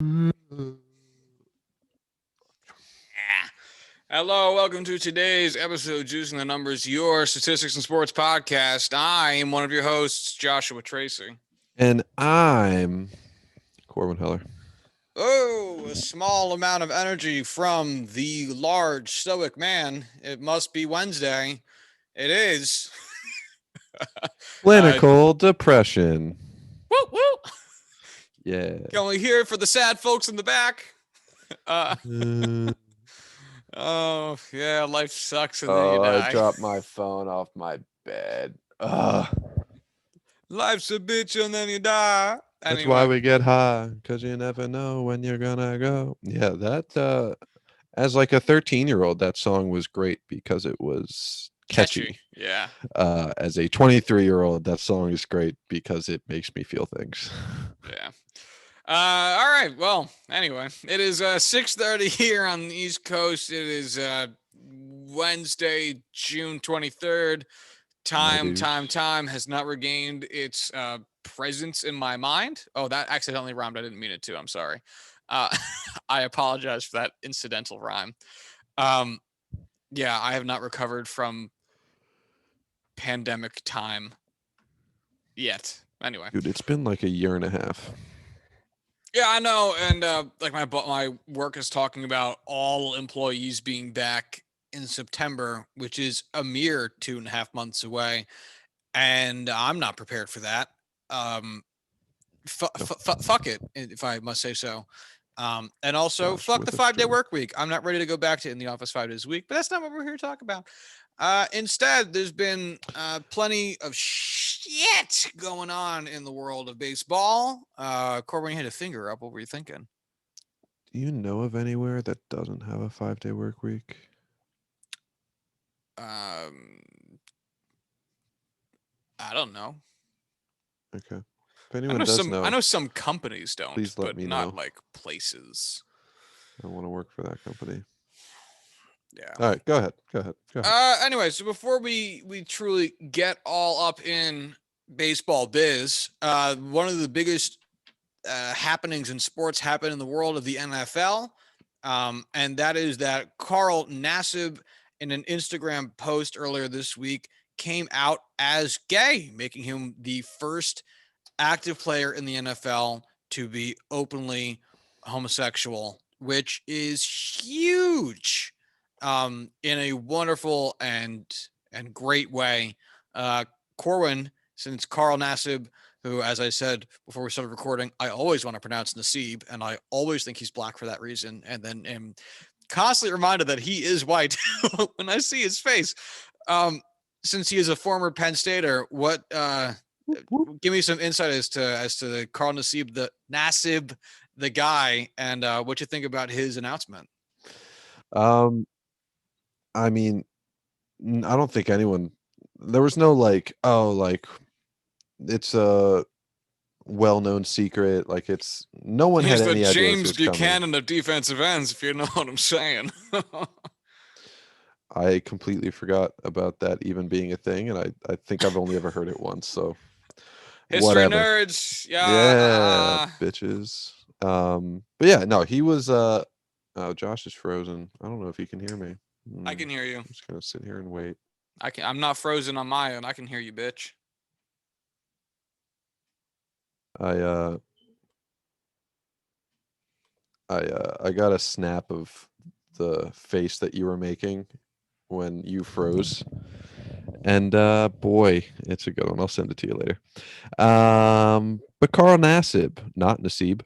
Hello, welcome to today's episode of Juicing the Numbers, your statistics and sports podcast. I am one of your hosts, Joshua Tracy. And I'm Corwin Heller. Oh, a small amount of energy from the large stoic man. It must be Wednesday. It is. uh, Clinical depression. woo woo. Yeah. Can we hear it for the sad folks in the back? Uh, Uh, oh, yeah, life sucks and then you I die. dropped my phone off my bed. Ugh. Life's a bitch and then you die. That's why Anyway. we get high, because you never know when you're gonna go. Yeah, as like a 13-year-old, that song was great because it was catchy. Yeah. As a 23-year-old, that song is great because it makes me feel things. Yeah. All right. Well, anyway, it is 6:30 here on the East Coast. It is Wednesday, June 23rd. Time has not regained its presence in my mind. Oh, that accidentally rhymed. I didn't mean it to. I'm sorry. I apologize for that incidental rhyme. Yeah, I have not recovered from pandemic time yet. Anyway. Dude, it's been like a year and a half. Yeah, I know, and like my work is talking about all employees being back in September, which is a mere 2.5 months away, and I'm not prepared for that. Fuck it, if I must say so. And also, Gosh, fuck the with a 5-day tree. work week. I'm not ready to go back to in the office 5 days a week, but that's not what we're here to talk about. Instead, there's been plenty of shit going on in the world of baseball. Corbin, you had a finger up. What were you thinking? Do you know of anywhere that doesn't have a 5-day work week? Um, I don't know. Okay. If anyone does know, I know some companies don't, please let but me not know. like places. I want to work for that company. Yeah. All right, go ahead. Go ahead. Anyway, so before we truly get all up in baseball biz, one of the biggest happenings in sports happen in the world of the NFL, and that is that Carl Nassib, in an Instagram post earlier this week, came out as gay, making him the first active player in the NFL to be openly homosexual, which is huge, in a wonderful and great way. Corwin, since Carl Nassib, who, as I said before we started recording, I always want to pronounce Nassib, and I always think he's black for that reason, and then am constantly reminded that he is white when I see his face. Since he is a former Penn Stater, what give me some insight as to the Carl Nassib the guy, and what you think about his announcement. Um, I mean, I don't think anyone. There was no like, oh, like it's a well-known secret. Like it's no one had He's the any idea this James was coming. Buchanan of defensive ends, if you know what I'm saying. I completely forgot about that even being a thing, and I think I've only ever heard it once. So History whatever. nerds, Yeah, yeah. bitches. But yeah, no, he was. Oh, Josh is frozen. I don't know if he can hear me. I can hear you. I'm just gonna sit here and wait. I'm not frozen on my end. I can hear you, bitch. I uh I got a snap of the face that you were making when you froze. And boy, it's a good one. I'll send it to you later. But Carl Nassib, not Nassib,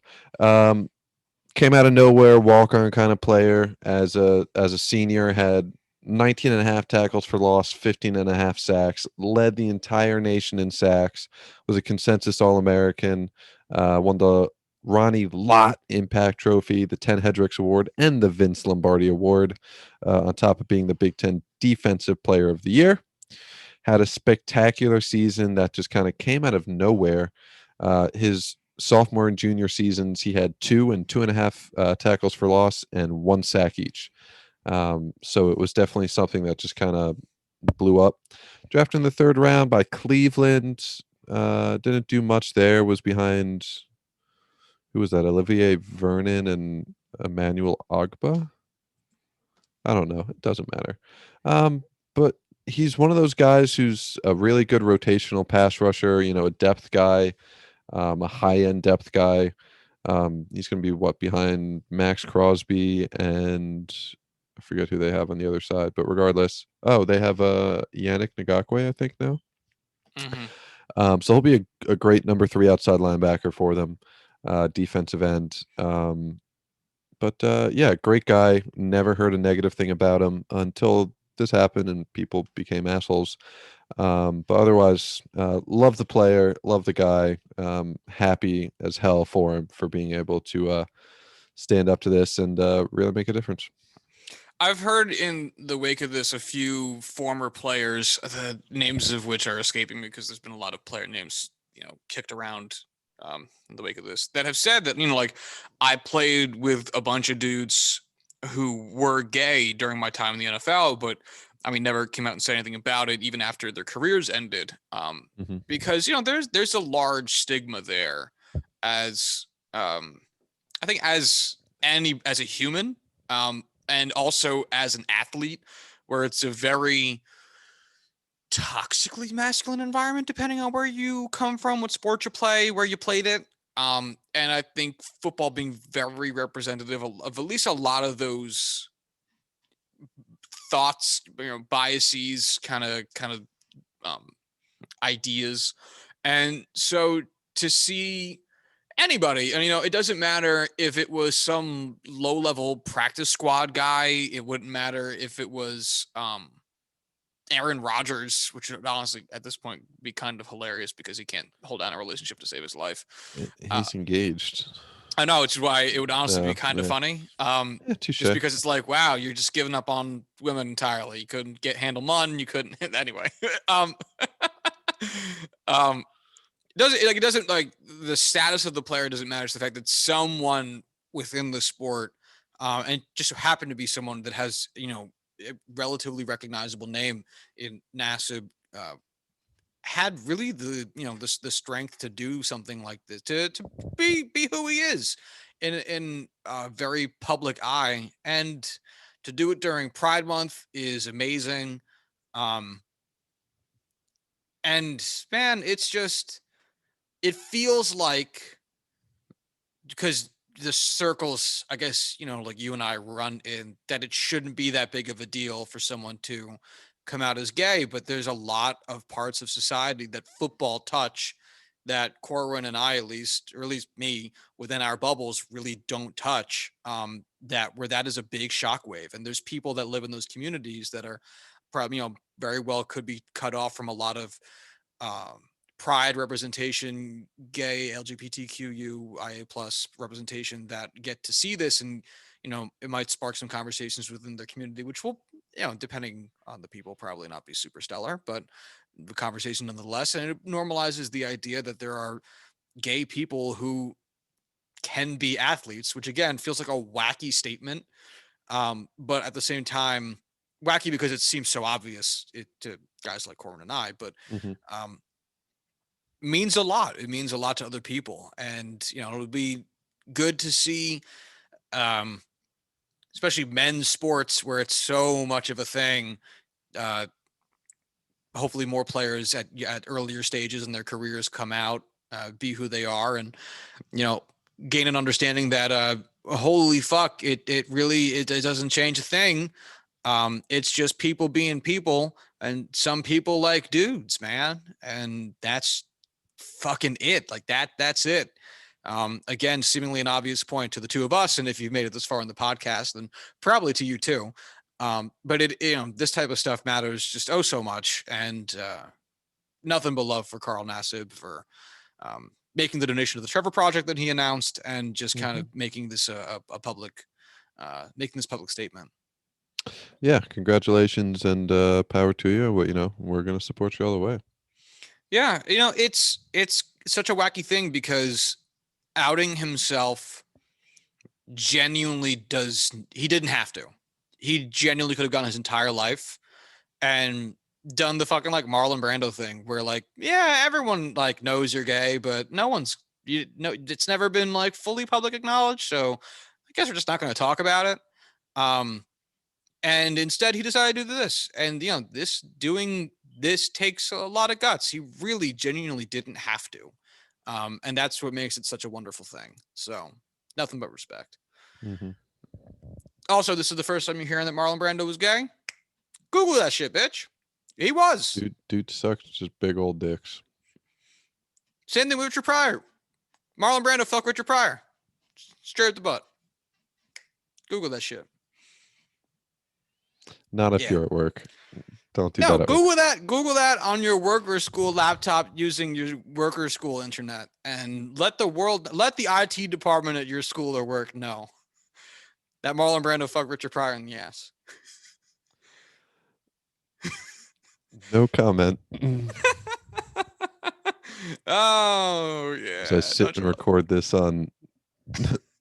came out of nowhere, walk-on kind of player. As a senior, had 19 and a half tackles for loss, 15 and a half sacks, led the entire nation in sacks, was a consensus All-American, won the Ronnie Lott Impact Trophy, the 10 Hedricks Award, and the Vince Lombardi Award, on top of being the Big Ten Defensive Player of the Year. Had a spectacular season that just kind of came out of nowhere. His sophomore and junior seasons, he had 2 and 2.5 tackles for loss and 1 sack each. So it was definitely something that just kind of blew up. Drafted in the 3rd round by Cleveland. Didn't do much there. Was behind Who was that? Olivier Vernon and Emmanuel Ogba? I don't know. It doesn't matter. But he's one of those guys who's a really good rotational pass rusher, a depth guy, a high-end depth guy. He's going to be behind Max Crosby and I forget who they have on the other side, but regardless, they have Yannick Ngakwe, I think now. Mm-hmm. So he'll be a great number 3 outside linebacker for them, defensive end. But yeah, great guy. Never heard a negative thing about him until this happened and people became assholes. But otherwise, love the player, love the guy. Happy as hell for him for being able to stand up to this and really make a difference. I've heard in the wake of this a few former players, the names of which are escaping me because there's been a lot of player names, kicked around in the wake of this, that have said that, like, I played with a bunch of dudes who were gay during my time in the NFL, but I mean, never came out and said anything about it, even after their careers ended. Mhm. Because there's a large stigma there, as I think as a human, and also as an athlete, where it's a very toxically masculine environment, depending on where you come from, what sport you play, where you played it. And I think football being very representative of at least a lot of those thoughts, biases, kind of ideas. And so to see anybody, and it doesn't matter if it was some low-level practice squad guy, it wouldn't matter if it was Aaron Rodgers, which would honestly at this point be kind of hilarious because he can't hold down a relationship to save his life. He's engaged. I know, which is why it would honestly be kind of Yeah. funny. Yeah, touche. Just because it's like, wow, you're just giving up on women entirely. You couldn't handle none. You couldn't anyway. um, it doesn't like the status of the player doesn't matter. It's the fact that someone within the sport, and just happened to be someone that has a relatively recognizable name in Nassib, had really the strength to do something like this, to be who he is in a very public eye, and to do it during Pride Month is amazing. Um, and man, it feels like, because the circles, I guess, like you and I run in, that it shouldn't be that big of a deal for someone to come out as gay, but there's a lot of parts of society that football touch that Corwin and I, at least, or at least me, within our bubbles, really don't touch. That where that is a big shockwave, and there's people that live in those communities that are probably, very well could be cut off from a lot of um, pride representation, gay, LGBTQIA plus representation, that get to see this, and it might spark some conversations within their community, which will, depending on the people, probably not be super stellar, but the conversation nonetheless. And it normalizes the idea that there are gay people who can be athletes, which again feels like a wacky statement, but at the same time, wacky because it seems so obvious to guys like Corbin and I, but Mhm. um, means a lot. It means a lot to other people, and it would be good to see, um, especially men's sports where it's so much of a thing. Uh, Hopefully, more players at earlier stages in their careers come out, be who they are, and you know gain an understanding that holy fuck, it really it doesn't change a thing. It's just people being people, and some people like dudes, man, and that's fucking it. Like that's it. Again, seemingly an obvious point to the two of us, and if you've made it this far in the podcast, then probably to you too. But this type of stuff matters just oh so much, and nothing but love for Carl Nassib for making the donation to the Trevor Project that he announced, and just kind Mhm. of making this a public, making this public statement. Yeah, congratulations and power to you. We're gonna support you all the way. Yeah, it's such a wacky thing because outing himself genuinely does he didn't have to. He genuinely could have gone his entire life and done the fucking like Marlon Brando thing where like, yeah, everyone like knows you're gay, but no one's it's never been like fully public acknowledged. So I guess we're just not going to talk about it. And instead he decided to do this. And doing this takes a lot of guts. He really genuinely didn't have to. And that's what makes it such a wonderful thing. So nothing but respect. Mm-hmm. Also, this is the first time you're hearing that Marlon Brando was gay. Google that shit, bitch. He was. Dude sucks just big old dicks. Same thing with Richard Pryor. Marlon Brando fucked Richard Pryor. Straight up the butt. Google that shit. Not if you're at work. Don't do No, that. Google that. Google that on your work or school laptop using your work or school internet, and let the IT department at your school or work know that Marlon Brando fucked Richard Pryor in the ass. No comment. Oh yeah. So I sit and record this on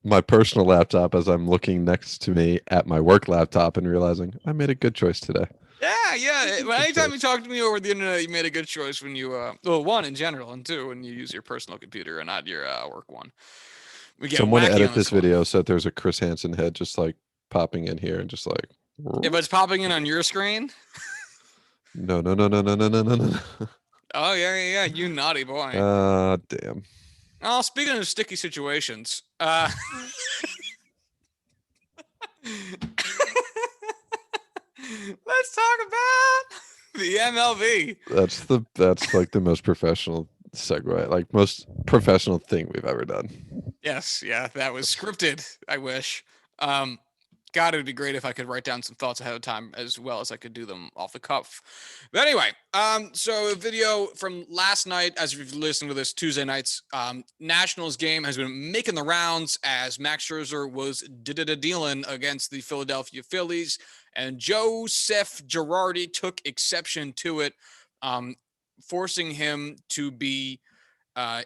my personal laptop as I'm looking next to me at my work laptop and realizing I made a good choice today. Yeah. Well, anytime you talk to me over the internet, you made a good choice when you one in general, and two when you use your personal computer and not your work one. So I'm going to edit this video so that there's a Chris Hansen head just like popping in here and just like. If it's popping in on your screen. No. Oh yeah. You naughty boy. Damn. Oh, speaking of sticky situations, let's talk about the MLB. That's like the most professional segue, like most professional thing we've ever done. Yes, yeah, that was scripted. I wish. God, it would be great if I could write down some thoughts ahead of time as well as I could do them off the cuff. But anyway, so a video from last night, as you've listened to this Tuesday night's Nationals game, has been making the rounds as Max Scherzer was dealing against the Philadelphia Phillies, and Joseph Girardi took exception to it, forcing him to be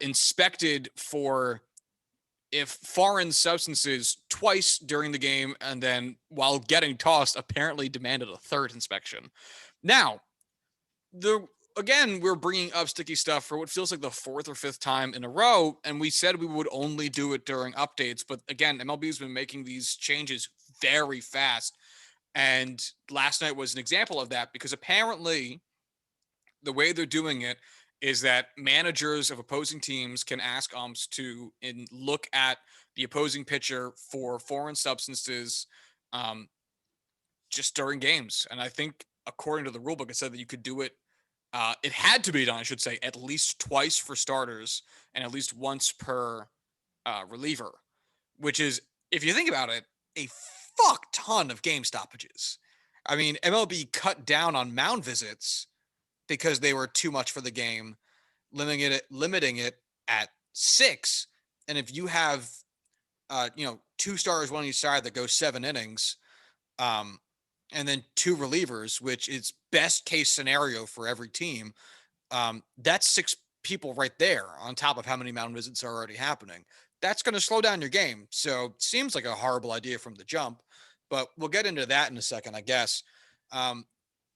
inspected for foreign substances twice during the game, and then while getting tossed, apparently demanded a third inspection. Now, we're bringing up sticky stuff for what feels like the fourth or fifth time in a row, and we said we would only do it during updates. But again, MLB's been making these changes very fast, and last night was an example of that, because apparently the way they're doing it is that managers of opposing teams can ask umps to look at the opposing pitcher for foreign substances just during games. And I think according to the rule book, it said that you could do it. It had to be done, I should say, at least twice for starters and at least once per reliever, which is, if you think about it, a fuck ton of game stoppages. I mean, MLB cut down on mound visits because they were too much for the game, limiting it at 6. And if you have, 2 starters, one on each side that go 7 innings, and then 2 relievers, which is best case scenario for every team, that's 6 people right there on top of how many mound visits are already happening. That's going to slow down your game. So it seems like a horrible idea from the jump, but we'll get into that in a second, I guess.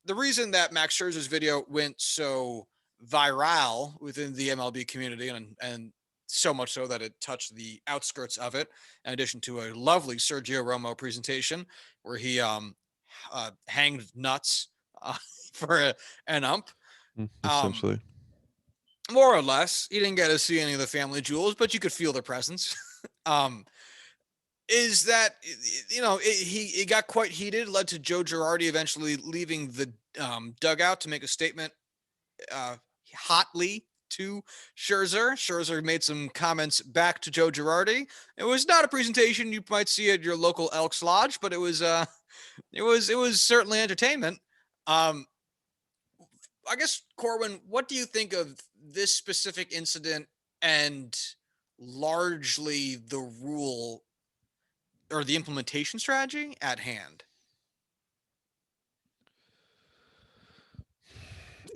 The reason that Max Scherzer's video went so viral within the MLB community, and so much so that it touched the outskirts of it, in addition to a lovely Sergio Romo presentation where he hanged nuts for an ump. Essentially. More or less. You didn't get to see any of the family jewels, but you could feel their presence. Is that, it got quite heated, led to Joe Girardi eventually leaving the dugout to make a statement hotly to Scherzer. Scherzer made some comments back to Joe Girardi. It was not a presentation you might see at your local Elks Lodge, but it was certainly entertainment. I guess, Corwin, what do you think of this specific incident and largely the rule or the implementation strategy at hand?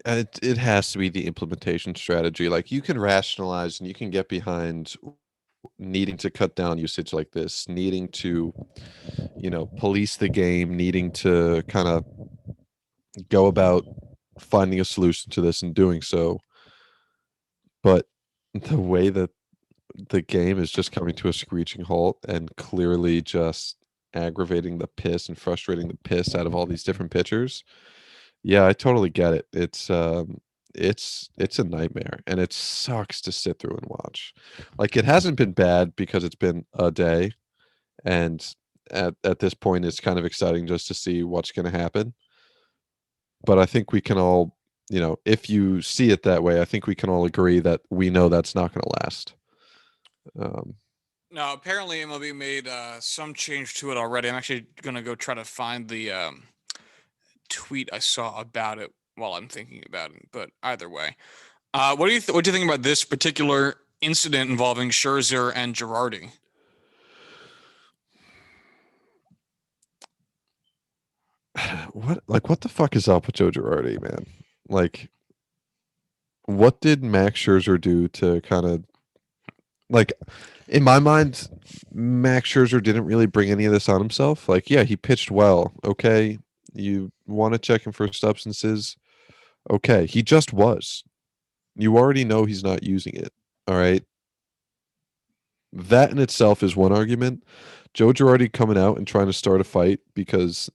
It has to be the implementation strategy. Like, you can rationalize and you can get behind needing to cut down usage like this, needing to, police the game, needing to kind of go about finding a solution to this and doing so. But the way that the game is just coming to a screeching halt and clearly just aggravating the piss and frustrating the piss out of all these different pitchers. Yeah, I totally get it. It's a nightmare and it sucks to sit through and watch. Like it hasn't been bad because it's been a day and at this point it's kind of exciting just to see what's going to happen. But I think we can all, if you see it that way, I think we can all agree that we know that's not going to last. Um, No, apparently MLB made some change to it already. I'm actually gonna go try to find the tweet I saw about it while I'm thinking about it. But either way, what do you think about this particular incident involving Scherzer and Girardi? what the fuck is up with Joe Girardi, man? Like, what did Max Scherzer do to kind of like, in my mind, Max Scherzer didn't really bring any of this on himself. Like, yeah, he pitched well. Okay, you want to check him for substances? Okay, he just was. You already know he's not using it. All right. That in itself is one argument. Joe Girardi coming out and trying to start a fight because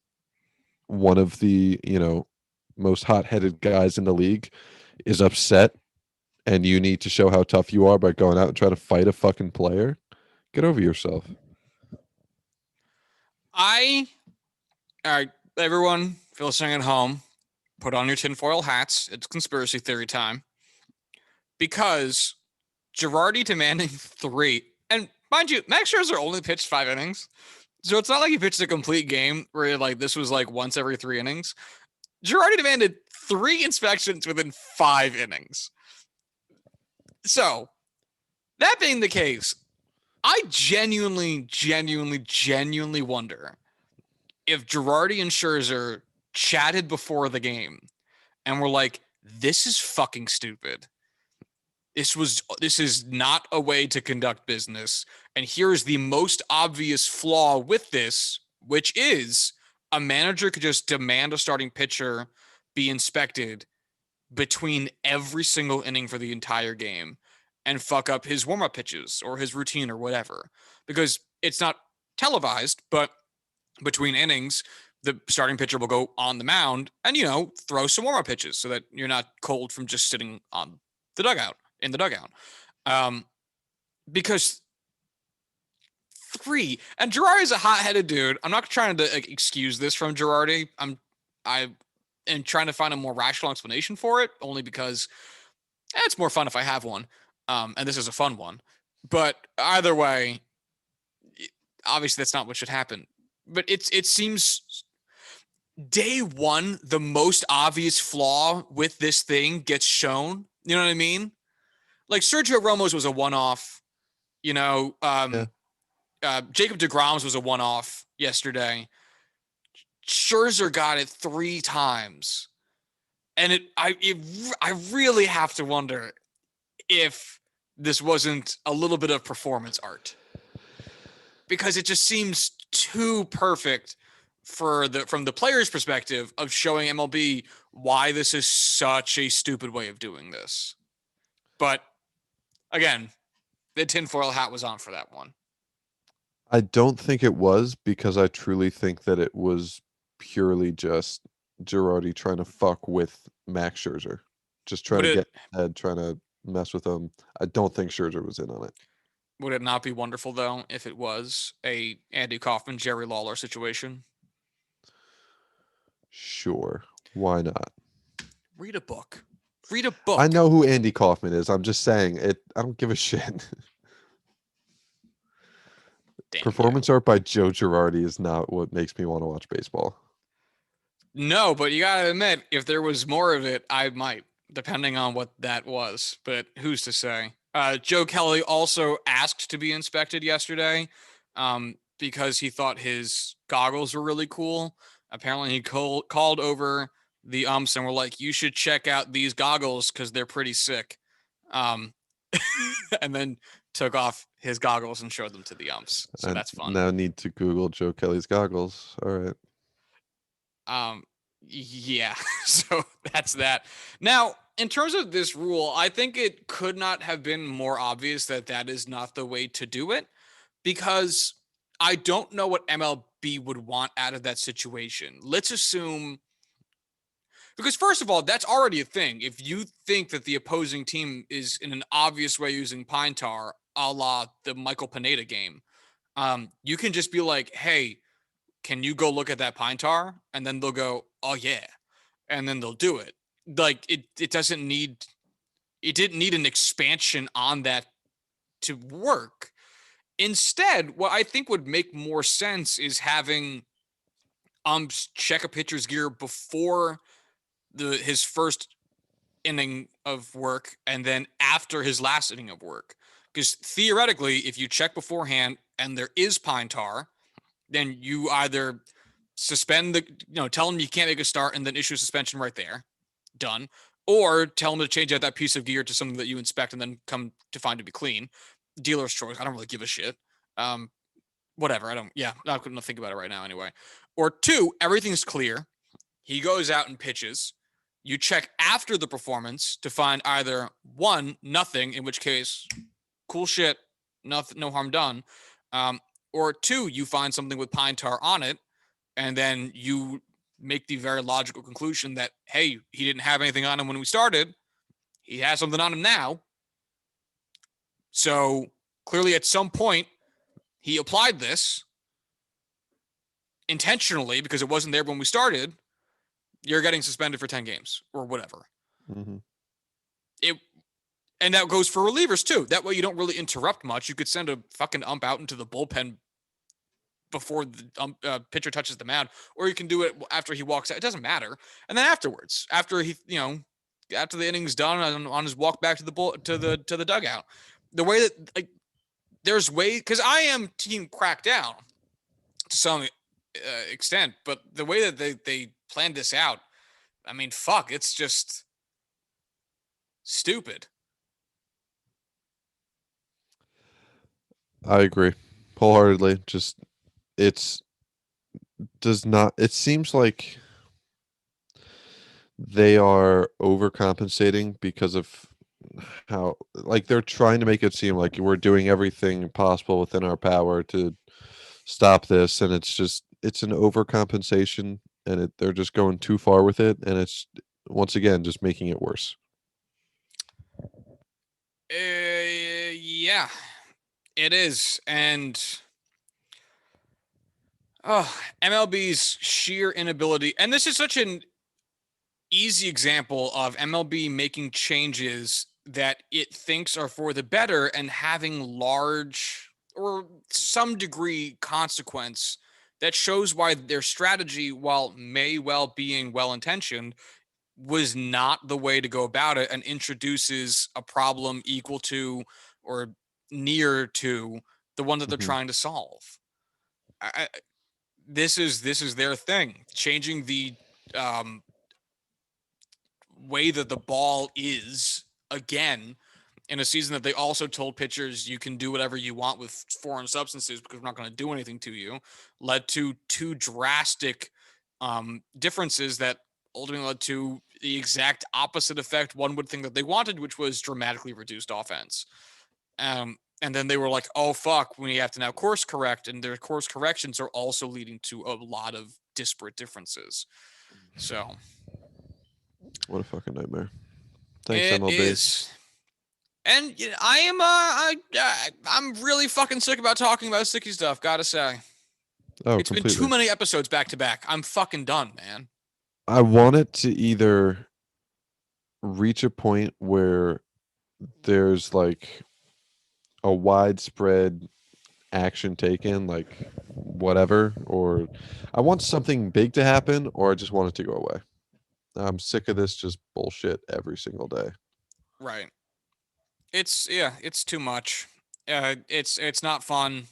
one of the, most hot-headed guys in the league is upset and you need to show how tough you are by going out and trying to fight a fucking player. Get over yourself. I All right, everyone, if you're listening at home, put on your tinfoil hats. It's conspiracy theory time. Because Girardi demanding 3, and mind you, Max Scherzer only pitched 5 innings. So it's not like he pitched a complete game where like this was like once every 3 innings. Girardi demanded 3 inspections within 5 innings. So that being the case, I genuinely wonder if Girardi and Scherzer chatted before the game and were like, this is fucking stupid. This is not a way to conduct business. And here's the most obvious flaw with this, which is a manager could just demand a starting pitcher be inspected between every single inning for the entire game and fuck up his warm-up pitches or his routine or whatever. Because it's not televised, but between innings, the starting pitcher will go on the mound and, throw some warm-up pitches so that you're not cold from just sitting on the dugout, in the dugout. Because 3, and Girardi's a hot-headed dude. I'm not trying to excuse this from Girardi. I am trying to find a more rational explanation for it, only because it's more fun if I have one. And this is a fun one. But either way, obviously that's not what should happen. But it seems day one, the most obvious flaw with this thing gets shown. You know what I mean? Like Sergio Romo's was a one-off. Yeah. Jacob deGrom's was a one-off yesterday. Scherzer got it 3 times, and I really have to wonder if this wasn't a little bit of performance art, because it just seems too perfect from the player's perspective of showing MLB why this is such a stupid way of doing this. But again, the tinfoil hat was on for that one. I don't think it was because I truly think that it was purely just Girardi trying to fuck with Max Scherzer. Just trying Would to it get ahead, trying to mess with him. I don't think Scherzer was in on it. would it not be wonderful though if it was a Andy Kaufman, Jerry Lawler situation? Sure. Why not? Read a book. Read a I book. know who Andy Kaufman is. I'm just saying it. I don't give a shit. Damn you. Performance art by Joe Girardi is not what makes me want to watch baseball. No, but you gotta admit, if there was more of it, I might, depending on what that was. But who's to say? Joe Kelly also asked to be inspected yesterday because he thought his goggles were really cool. Apparently, he called over the umps and were like, "You should check out these goggles because they're pretty sick." Um, and then took off his goggles and showed them to the umps. So I that's fun. now need to Google Joe Kelly's goggles. All right. Um, Yeah, so that's that. Now, in terms of this rule, I think it could not have been more obvious that that is not the way to do it, because I don't know what MLB would want out of that situation. Let's assume, because first of all, that's already a thing. If you think that the opposing team is in an obvious way using pine tar, a la the Michael Pineda game, you can just be like, "Hey, can you go look at that pine tar?" And then they'll go, "Oh yeah," and then they'll do it. Like it doesn't need, it didn't need an expansion on that to work. Instead, what I think would make more sense is having check a pitcher's gear before his first inning of work and then after his last inning of work. Because theoretically, if you check beforehand and there is pine tar, then you either suspend tell him you can't make a start and then issue a suspension right there, done, or tell him to change out that piece of gear to something that you inspect and then come to find to be clean. Dealer's choice. I don't really give a shit. Whatever. I don't. Yeah, I couldn't think about it right now anyway. Or two, everything's clear. He goes out and pitches. You check after the performance to find either one, nothing, in which case, cool shit, nothing, no harm done. Or two, you find something with pine tar on it, and then you make the very logical conclusion that, hey, he didn't have anything on him when we started. He has something on him now. So clearly at some point, he applied this intentionally because it wasn't there when we started. You're getting suspended for 10 games or whatever. Mm-hmm. And that goes for relievers too. That way you don't really interrupt much. You could send a fucking ump out into the bullpen before the pitcher touches the mound, or you can do it after he walks out. It doesn't matter. And then afterwards, after he, after the inning's done on his walk back to the dugout, the way that, like, there's way, because I am team crackdown to some extent, but the way that they planned this out, I mean, fuck, it's just stupid. I agree wholeheartedly. Just it's does not. It seems like they are overcompensating because of how, like, they're trying to make it seem like we're doing everything possible within our power to stop this, and it's an overcompensation, and they're just going too far with it, and it's once again just making it worse. Yeah, it is. And MLB's sheer inability, and this is such an easy example of MLB making changes that it thinks are for the better and having large or some degree consequence that shows why their strategy, while may well being well intentioned, was not the way to go about it and introduces a problem equal to or near to the one that they're Mhm. trying to solve. This is their thing, changing the um, way that the ball is again in a season that they also told pitchers you can do whatever you want with foreign substances because we're not going to do anything to you, led to two drastic differences that ultimately led to the exact opposite effect one would think that they wanted, which was dramatically reduced offense. And then they were like, oh, fuck, we have to now course correct. And their course corrections are also leading to a lot of disparate differences. So What a fucking nightmare. Thanks, it MLB. is. And I am I'm really fucking sick about talking about sticky stuff, gotta say. Oh, It's been too completely. many episodes back to back. I'm fucking done, man. I want it to either reach a point where there's like a widespread action taken, like whatever, or I want something big to happen, or I just want it to go away. I'm sick of this just bullshit every single day. Right. It's too much. It's not fun.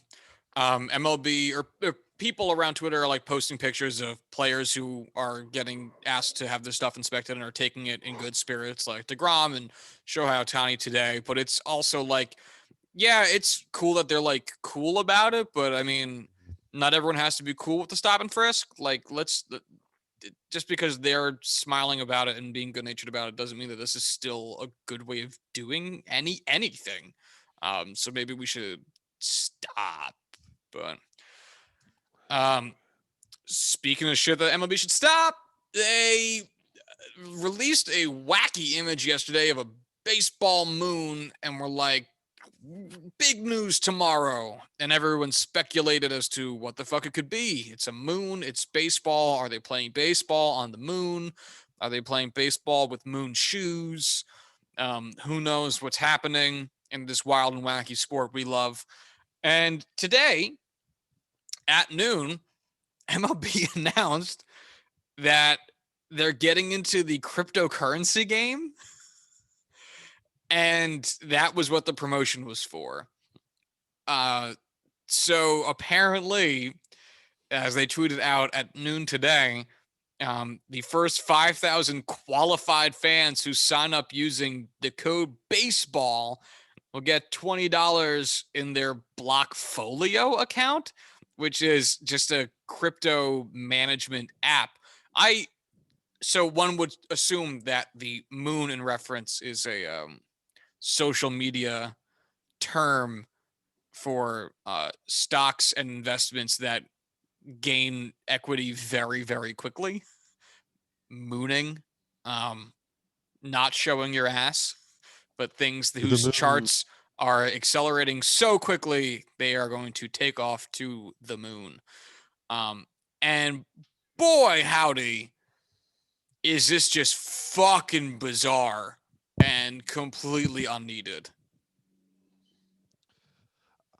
MLB or people around Twitter are like posting pictures of players who are getting asked to have their stuff inspected and are taking it in good spirits, like DeGrom and Shohei Ohtani today. But it's also like, yeah, it's cool that they're like cool about it, but I mean, not everyone has to be cool with the stop and frisk. Like, let's just because they're smiling about it and being good natured about it doesn't mean that this is still a good way of doing anything. So maybe we should stop. But speaking of shit that MLB should stop, they released a wacky image yesterday of a baseball moon and were like, big news tomorrow. And everyone speculated as to what the fuck it could be. It's a moon, it's baseball. Are they playing baseball on the moon? Are they playing baseball with moon shoes? Who knows what's happening in this wild and wacky sport we love. And today at noon, MLB announced that they're getting into the cryptocurrency game. And that was what the promotion was for. So apparently, as they tweeted out at noon today, the first 5,000 qualified fans who sign up using the code baseball will get $20 in their Blockfolio account, which is just a crypto management app. So one would assume that the moon in reference is a social media term for stocks and investments that gain equity very, very quickly. Mooning, not showing your ass, but things whose charts are accelerating so quickly they are going to take off to the moon. And boy, howdy, is this just fucking bizarre and completely unneeded.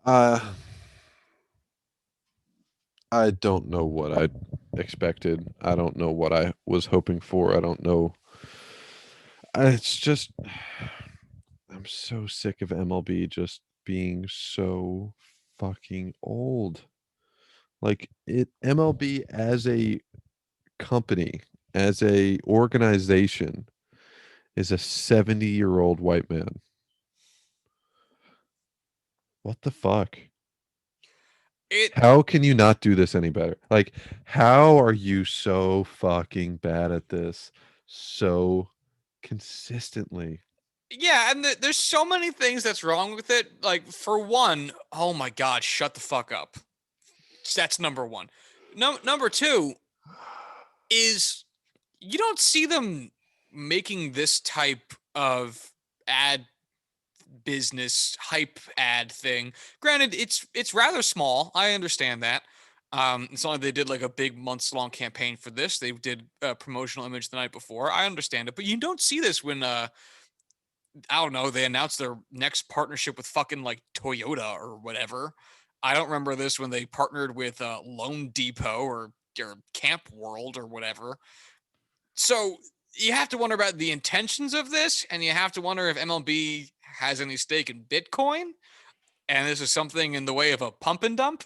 I don't know what I expected. I don't know what I was hoping for. I don't know. It's just, I'm so sick of MLB just being so fucking old. Like MLB as a company, as a organization, is a 70-year-old white man. What the fuck? How can you not do this any better? Like, how are you so fucking bad at this so consistently? Yeah, and there's so many things that's wrong with it. Like, for one, oh my god, shut the fuck up. That's number one. No, number two is you don't see them making this type of ad business hype ad thing. Granted, it's rather small. I understand that. It's not like they did like a big months long campaign for this. They did a promotional image the night before. I understand it, but you don't see this when I don't know, they announced their next partnership with fucking like Toyota or whatever. I don't remember this when they partnered with Loan Depot or Camp World or whatever. So you have to wonder about the intentions of this, and you have to wonder if MLB has any stake in Bitcoin. And this is something in the way of a pump and dump,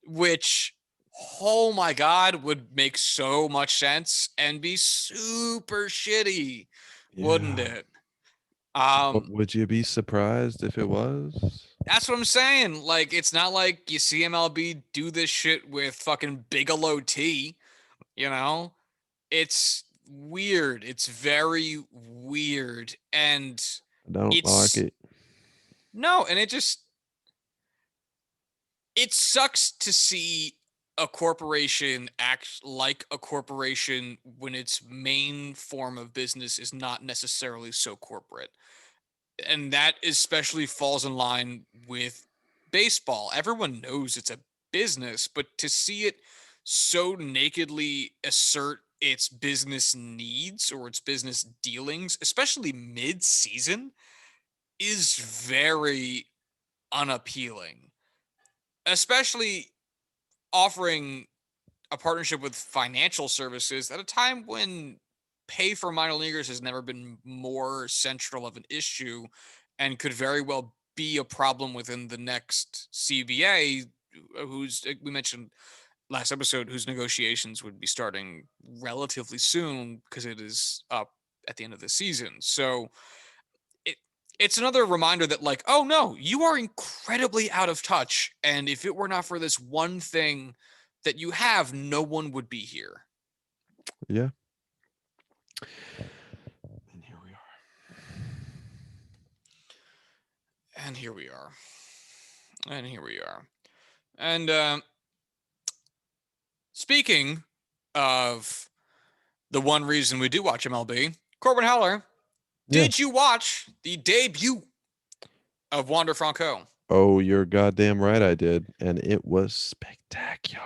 which, oh my God, would make so much sense and be super shitty, wouldn't Yeah. it? But would you be surprised if it was? That's what I'm saying. Like, it's not like you see MLB do this shit with fucking Bigelow Tea, you know? It's weird. It's very weird. And I don't like it's it. no, and it sucks to see a corporation act like a corporation when its main form of business is not necessarily so corporate. And that especially falls in line with baseball. Everyone knows it's a business, but to see it so nakedly assert its business needs or its business dealings, especially mid-season, is very unappealing. Especially offering a partnership with financial services at a time when pay for minor leaguers has never been more central of an issue and could very well be a problem within the next CBA, who's we mentioned last episode, whose negotiations would be starting relatively soon because it is up at the end of the season. So it it's another reminder that like, oh no, you are incredibly out of touch, and if it were not for this one thing that you have, no one would be here. Yeah. And here we are. And here we are. And here we are. And speaking of the one reason we do watch MLB, Corbin Heller, Yeah. did you watch the debut of Wander Franco? Oh, you're goddamn right I did. And it was spectacular.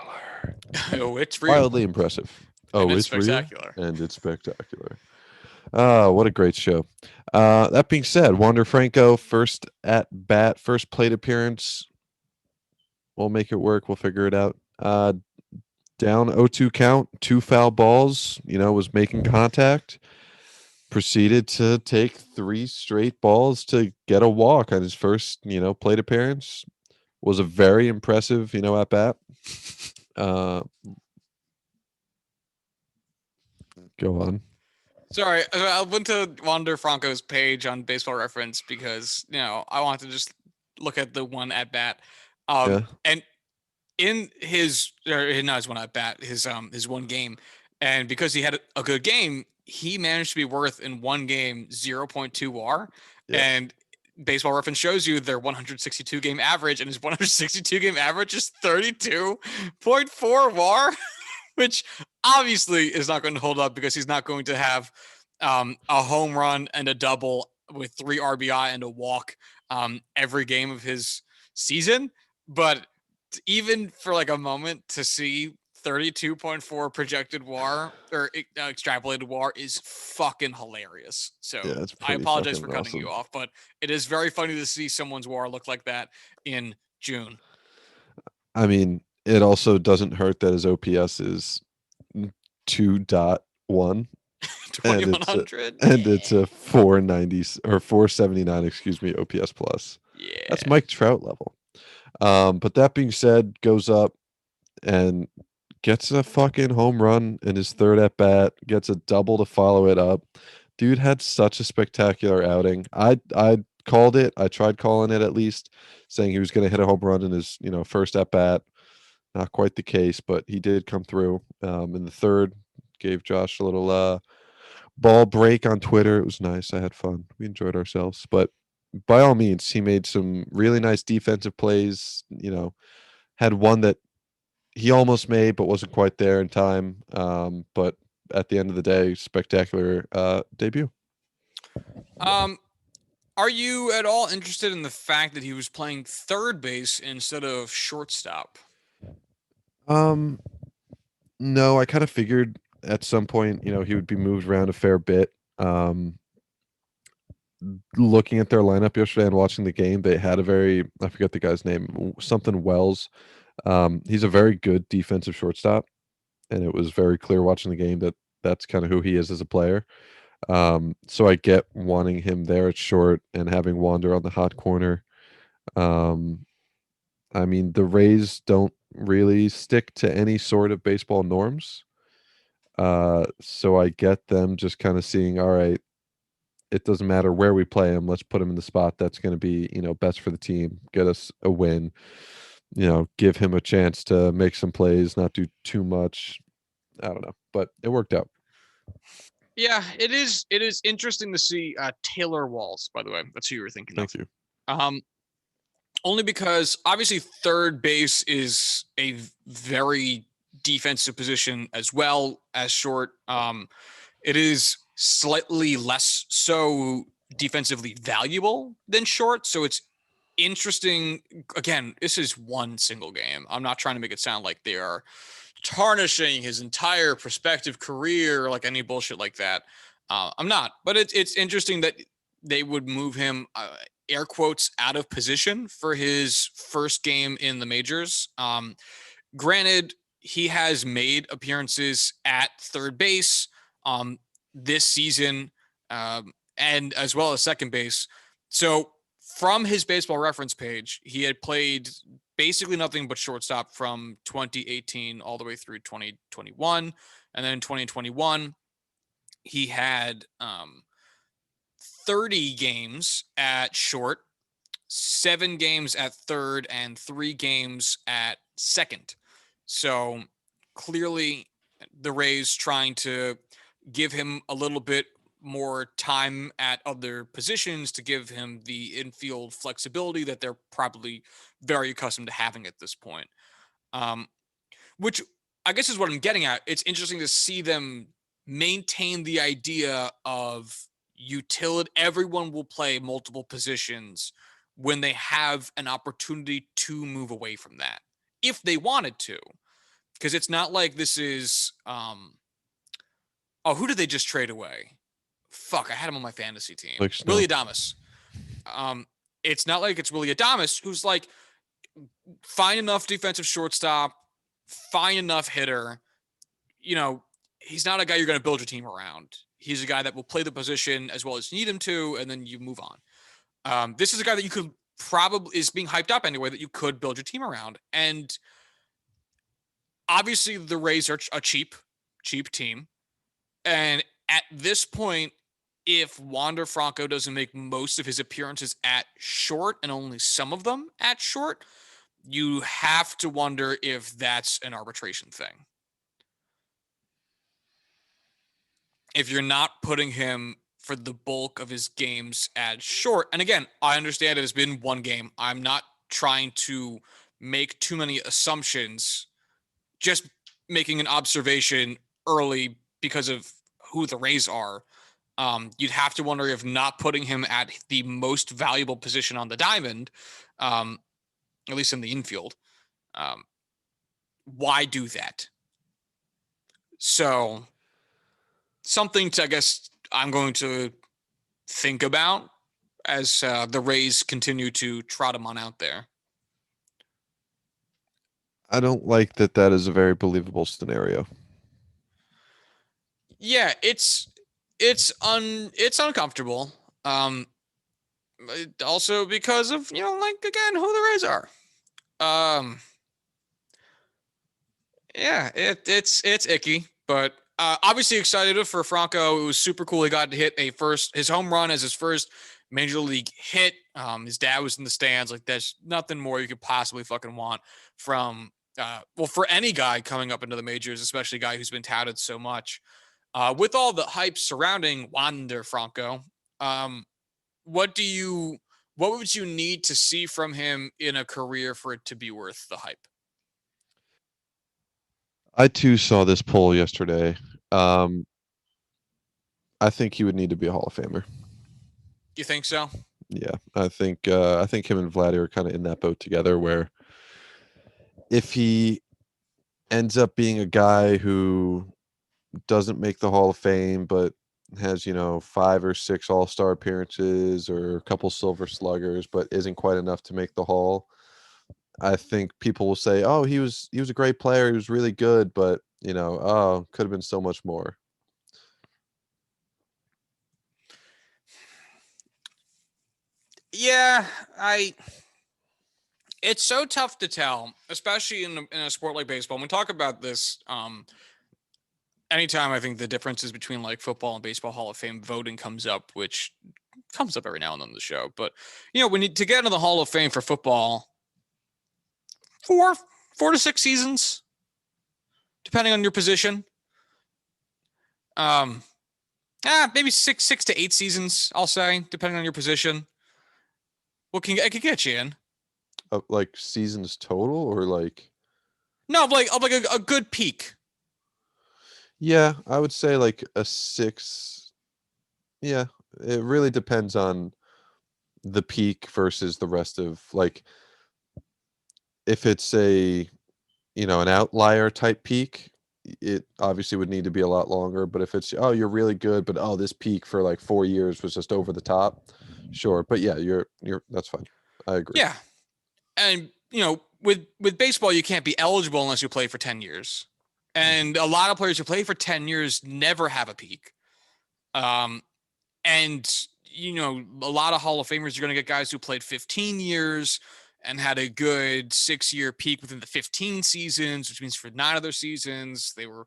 Oh, it's real. Wildly impressive. And Oh, it's it's real spectacular. and it's spectacular. Ah, what a great show. That being said, Wander Franco, first at bat, first plate appearance. We'll make it work. We'll figure it out. Down 0-2 count, two foul balls, was making contact. Proceeded to take three straight balls to get a walk on his first, plate appearance. Was a very impressive, at bat. Uh, Go on. Sorry, I went to Wander Franco's page on Baseball Reference because I wanted to just look at the one at bat, Yeah. and in his not his one at bat, his one game, and because he had a good game, he managed to be worth in one game 0.2 WAR, Yeah. and Baseball Reference shows you their 162 game average, and his 162 game average is 32.4 WAR. Which obviously is not going to hold up because he's not going to have a home run and a double with 3 RBI and a walk every game of his season. But even for like a moment to see 32.4 projected WAR or extrapolated WAR is fucking hilarious. So Yeah, it's I pretty apologize for fucking cutting you awesome. off, but it is very funny to see someone's WAR look like that in June. I mean, it also doesn't hurt that his OPS is 2.1 and it's a 2100. and it's a 490 or 479, excuse me, OPS plus. That's Yeah. Mike Trout level. But that being said, goes up and gets a fucking home run in his third at bat, gets a double to follow it up. Dude had such a spectacular outing. I called it. I tried calling it at least, saying he was going to hit a home run in his, first at bat. Not quite the case, but he did come through in the third. Gave Josh a little ball break on Twitter. It was nice. I had fun. We enjoyed ourselves. But by all means, he made some really nice defensive plays. Had one that he almost made, but wasn't quite there in time. But at the end of the day, spectacular debut. Um, are you at all interested in the fact that he was playing third base instead of shortstop? Um, no, I kind of figured at some point, he would be moved around a fair bit. Looking at their lineup yesterday and watching the game, they had a very, I forget the guy's name, something Wells. He's a very good defensive shortstop, and it was very clear watching the game that that's kind of who he is as a player. So I get wanting him there at short and having Wander on the hot corner. Um, I mean, the Rays don't really stick to any sort of baseball norms. So I get them just kind of seeing, all right, it doesn't matter where we play him. Let's put him in the spot that's going to be, best for the team, get us a win. Give him a chance to make some plays, not do too much. I don't know, but it worked out. Yeah, it is. It is interesting to see Taylor Walls. By the way, that's who you were thinking of. Thank you. Um, Only because obviously third base is a very defensive position as well as short. It is slightly less so defensively valuable than short, so it's interesting. Again, this is one single game. I'm not trying to make it sound like they are tarnishing his entire prospective career, like any bullshit like that. I'm not, but it's interesting that they would move him, air quotes, out of position for his first game in the majors. Granted, he has made appearances at third base this season, and as well as second base. So from his baseball reference page, he had played basically nothing but shortstop from 2018 all the way through 2021. And then in 2021, he had 30 games at short, 7 games at third, and 3 games at second. So clearly the Rays trying to give him a little bit more time at other positions to give him the infield flexibility that they're probably very accustomed to having at this point. Which I guess is what I'm getting at. It's interesting to see them maintain the idea of utility. Everyone will play multiple positions when they have an opportunity to move away from that, if they wanted to. Because it's not like this is, who did they just trade away? Fuck, I had him on my fantasy team. Like Snow. Willie Adames. It's not like it's Willie Adames who's like, find enough defensive shortstop, find enough hitter. You know, he's not a guy you're going to build your team around. He's a guy that will play the position as well as you need him to, and then you move on. This is a guy that you could probably is being hyped up anyway that you could build your team around. And obviously the Rays are a cheap team. And at this point, if Wander Franco doesn't make most of his appearances at short and only some of them at short, you have to wonder if that's an arbitration thing. If you're not putting him for the bulk of his games at short, and again, I understand it has been one game. I'm not trying to make too many assumptions, just making an observation early because of who the Rays are. You'd have to wonder if not putting him at the most valuable position on the diamond, at least in the infield, why do that? So something to, I guess, I'm going to think about as the Rays continue to trot him on out there. I don't like that is a very believable scenario. Yeah, it's uncomfortable. Also because of, like, again, who the Rays are. Yeah, it's icky, but obviously excited for Franco. It was super cool. He got to hit his home run as his first major league hit. His dad was in the stands. Like, there's nothing more you could possibly fucking want from for any guy coming up into the majors, especially a guy who's been touted so much. With all the hype surrounding Wander Franco, what would you need to see from him in a career for it to be worth the hype? I too saw this poll yesterday. I think he would need to be a Hall of Famer. You think so? Yeah, I think him and Vladdy are kind of in that boat together. Where if he ends up being a guy who doesn't make the Hall of Fame, but has 5 or 6 All-Star appearances or a couple Silver Sluggers, but isn't quite enough to make the Hall, I think people will say, "Oh, he was a great player. He was really good, but could have been so much more." Yeah, it's so tough to tell, especially in a sport like baseball. When we talk about this, anytime I think the differences between like football and baseball Hall of Fame voting comes up, which comes up every now and then on the show. But we need to get into the Hall of Fame for football, 4 to 6 seasons, depending on your position. Maybe 6 to 8 seasons, I'll say, depending on your position. What I could get you in? Like seasons total, or like? No, of like a good peak. Yeah, I would say like a 6. Yeah, it really depends on the peak versus the rest of, like, if it's an outlier type peak, it obviously would need to be a lot longer. But if it's, oh, you're really good, but this peak for like 4 years was just over the top, sure. But yeah, you're that's fine. I agree. Yeah, and with baseball, you can't be eligible unless you play for 10 years, and a lot of players who play for 10 years never have a peak. And a lot of Hall of Famers, you're going to get guys who played 15 years and had a good 6-year peak within the 15 seasons, which means for 9 other seasons they were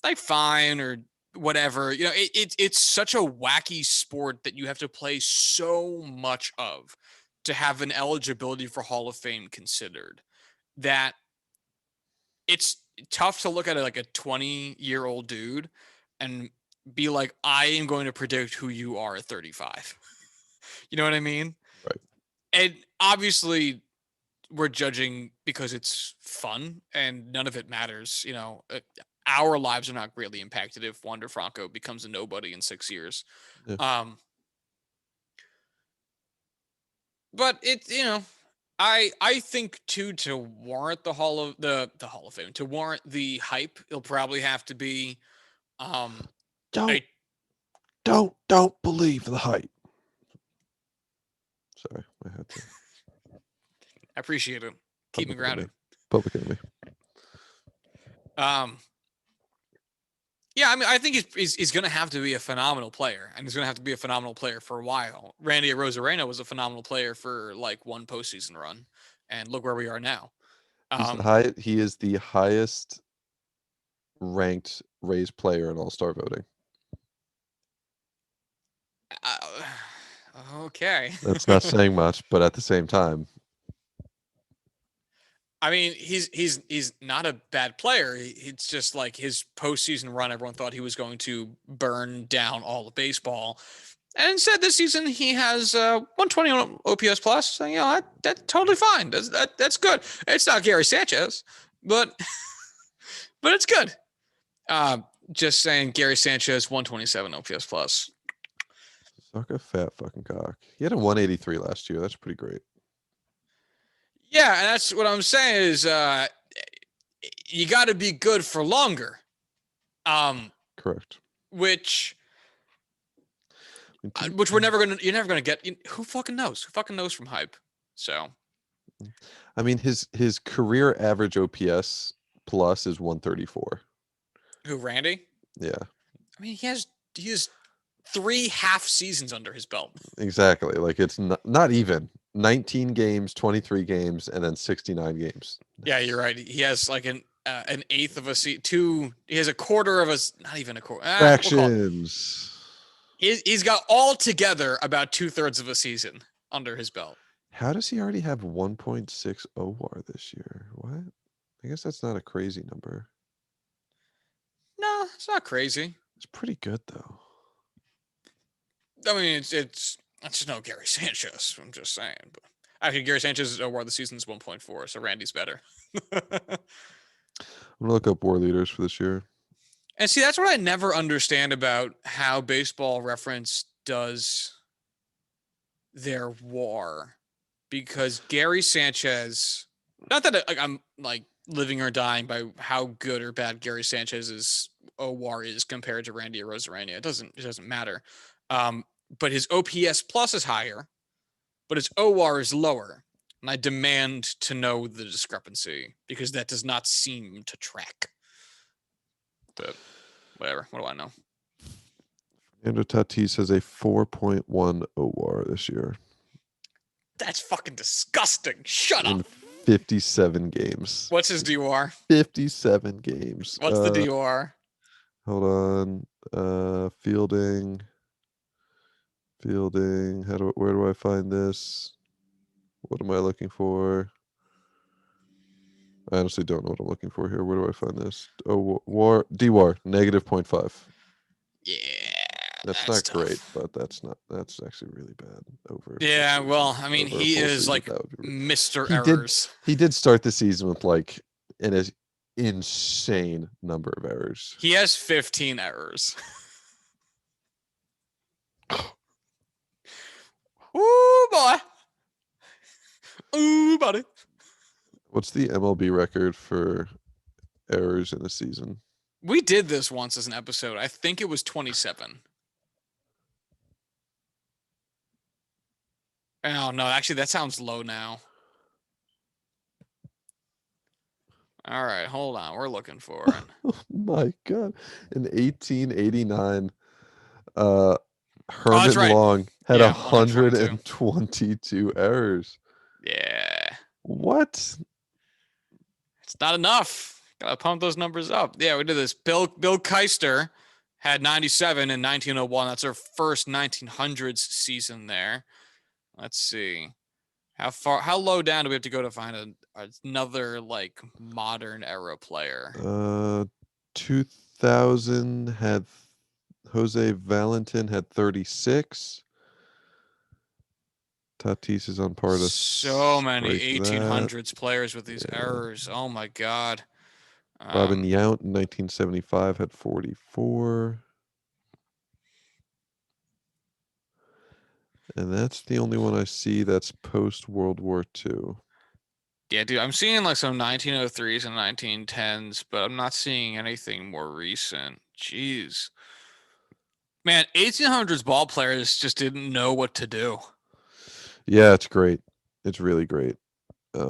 like fine or whatever. It's such a wacky sport that you have to play so much of to have an eligibility for Hall of Fame considered, that tough to look at it like a 20-year-old dude and be like, I am going to predict who you are at 35. You know what I mean? Right. And obviously we're judging because it's fun and none of it matters. Our lives are not greatly impacted if Wander Franco becomes a nobody in 6 years. Yeah. But I think too, to warrant the Hall of Fame, to warrant the hype, it'll probably have to be Don't believe the hype. Sorry, I had to. I appreciate it. Keep me grounded. Public enemy. Yeah, I mean, I think he's going to have to be a phenomenal player, and he's going to have to be a phenomenal player for a while. Randy Arozarena was a phenomenal player for like one postseason run, and look where we are now. He is the highest ranked Rays player in All-Star voting. Okay. That's not saying much, but at the same time, I mean, he's not a bad player. It's just like his postseason run, everyone thought he was going to burn down all of baseball. And instead, this season, he has 120 on OPS plus. So, that's totally fine. That's good. It's not Gary Sanchez, but it's good. Just saying, Gary Sanchez, 127 OPS plus. Suck a fat fucking cock. He had a 183 last year. That's pretty great. Yeah, and that's what I'm saying is you got to be good for longer. Correct. Which you're never gonna get. Who fucking knows? Who fucking knows from hype? So, I mean, his career average OPS plus is 134. Who, Randy? Yeah. I mean, he has 3 half seasons under his belt. Exactly. Like it's not even 19 games, 23 games, and then 69 games. Yeah, you're right. He has like an eighth of a season. He has a quarter of a, not even a quarter. Fractions. He's got all together about 2/3 of a season under his belt. How does he already have 1.6 OWAR this year? What? I guess that's not a crazy number. No, it's not crazy. It's pretty good though. I mean, it's just no Gary Sanchez. I'm just saying. But actually, Gary Sanchez's OWAR the season's 1.4, so Randy's better. I'm gonna look up WAR leaders for this year. And see, that's what I never understand about how Baseball Reference does their WAR, because Gary Sanchez, not that I'm like living or dying by how good or bad Gary Sanchez's OWAR is compared to Randy Arozarena. It doesn't matter. But his OPS plus is higher, but his OWAR is lower. And I demand to know the discrepancy because that does not seem to track. But whatever. What do I know? Fernando Tatis has a 4.1 OWAR this year. That's fucking disgusting. Shut up. 57 games. What's his DOR? 57 games. What's the DOR? Hold on. Fielding. Where do I find this? What am I looking for? I honestly don't know what I'm looking for here. Where do I find this? Oh, DWAR, -0.5. Yeah. That's not tough. Great, but that's actually really bad over. Yeah, well, I mean, he is season, like Mr. Errors. He did start the season with like an insane number of errors. He has 15 errors. Ooh, boy. Ooh, buddy. What's the MLB record for errors in a season? We did this once as an episode. I think it was 27. Oh, no. Actually, that sounds low now. All right. Hold on. We're looking for it. Oh, my God. In 1889, Herman Long had 122 errors. Yeah. What? It's not enough. Gotta pump those numbers up. Yeah, we did this. Bill Keister had 97 in 1901. That's our first 1900s season there. Let's see. How low down do we have to go to find another like modern era player? 2000 had Jose Valentin had 36. Tatis is on par to So many break that. 1800s players with these Yeah. errors. Oh my God. Robin Yount in 1975 had 44. And that's the only one I see that's post World War II. Yeah, dude, I'm seeing like some 1903s and 1910s, but I'm not seeing anything more recent. Jeez. Man, 1800s ball players just didn't know what to do. Yeah, it's great. It's really great. Back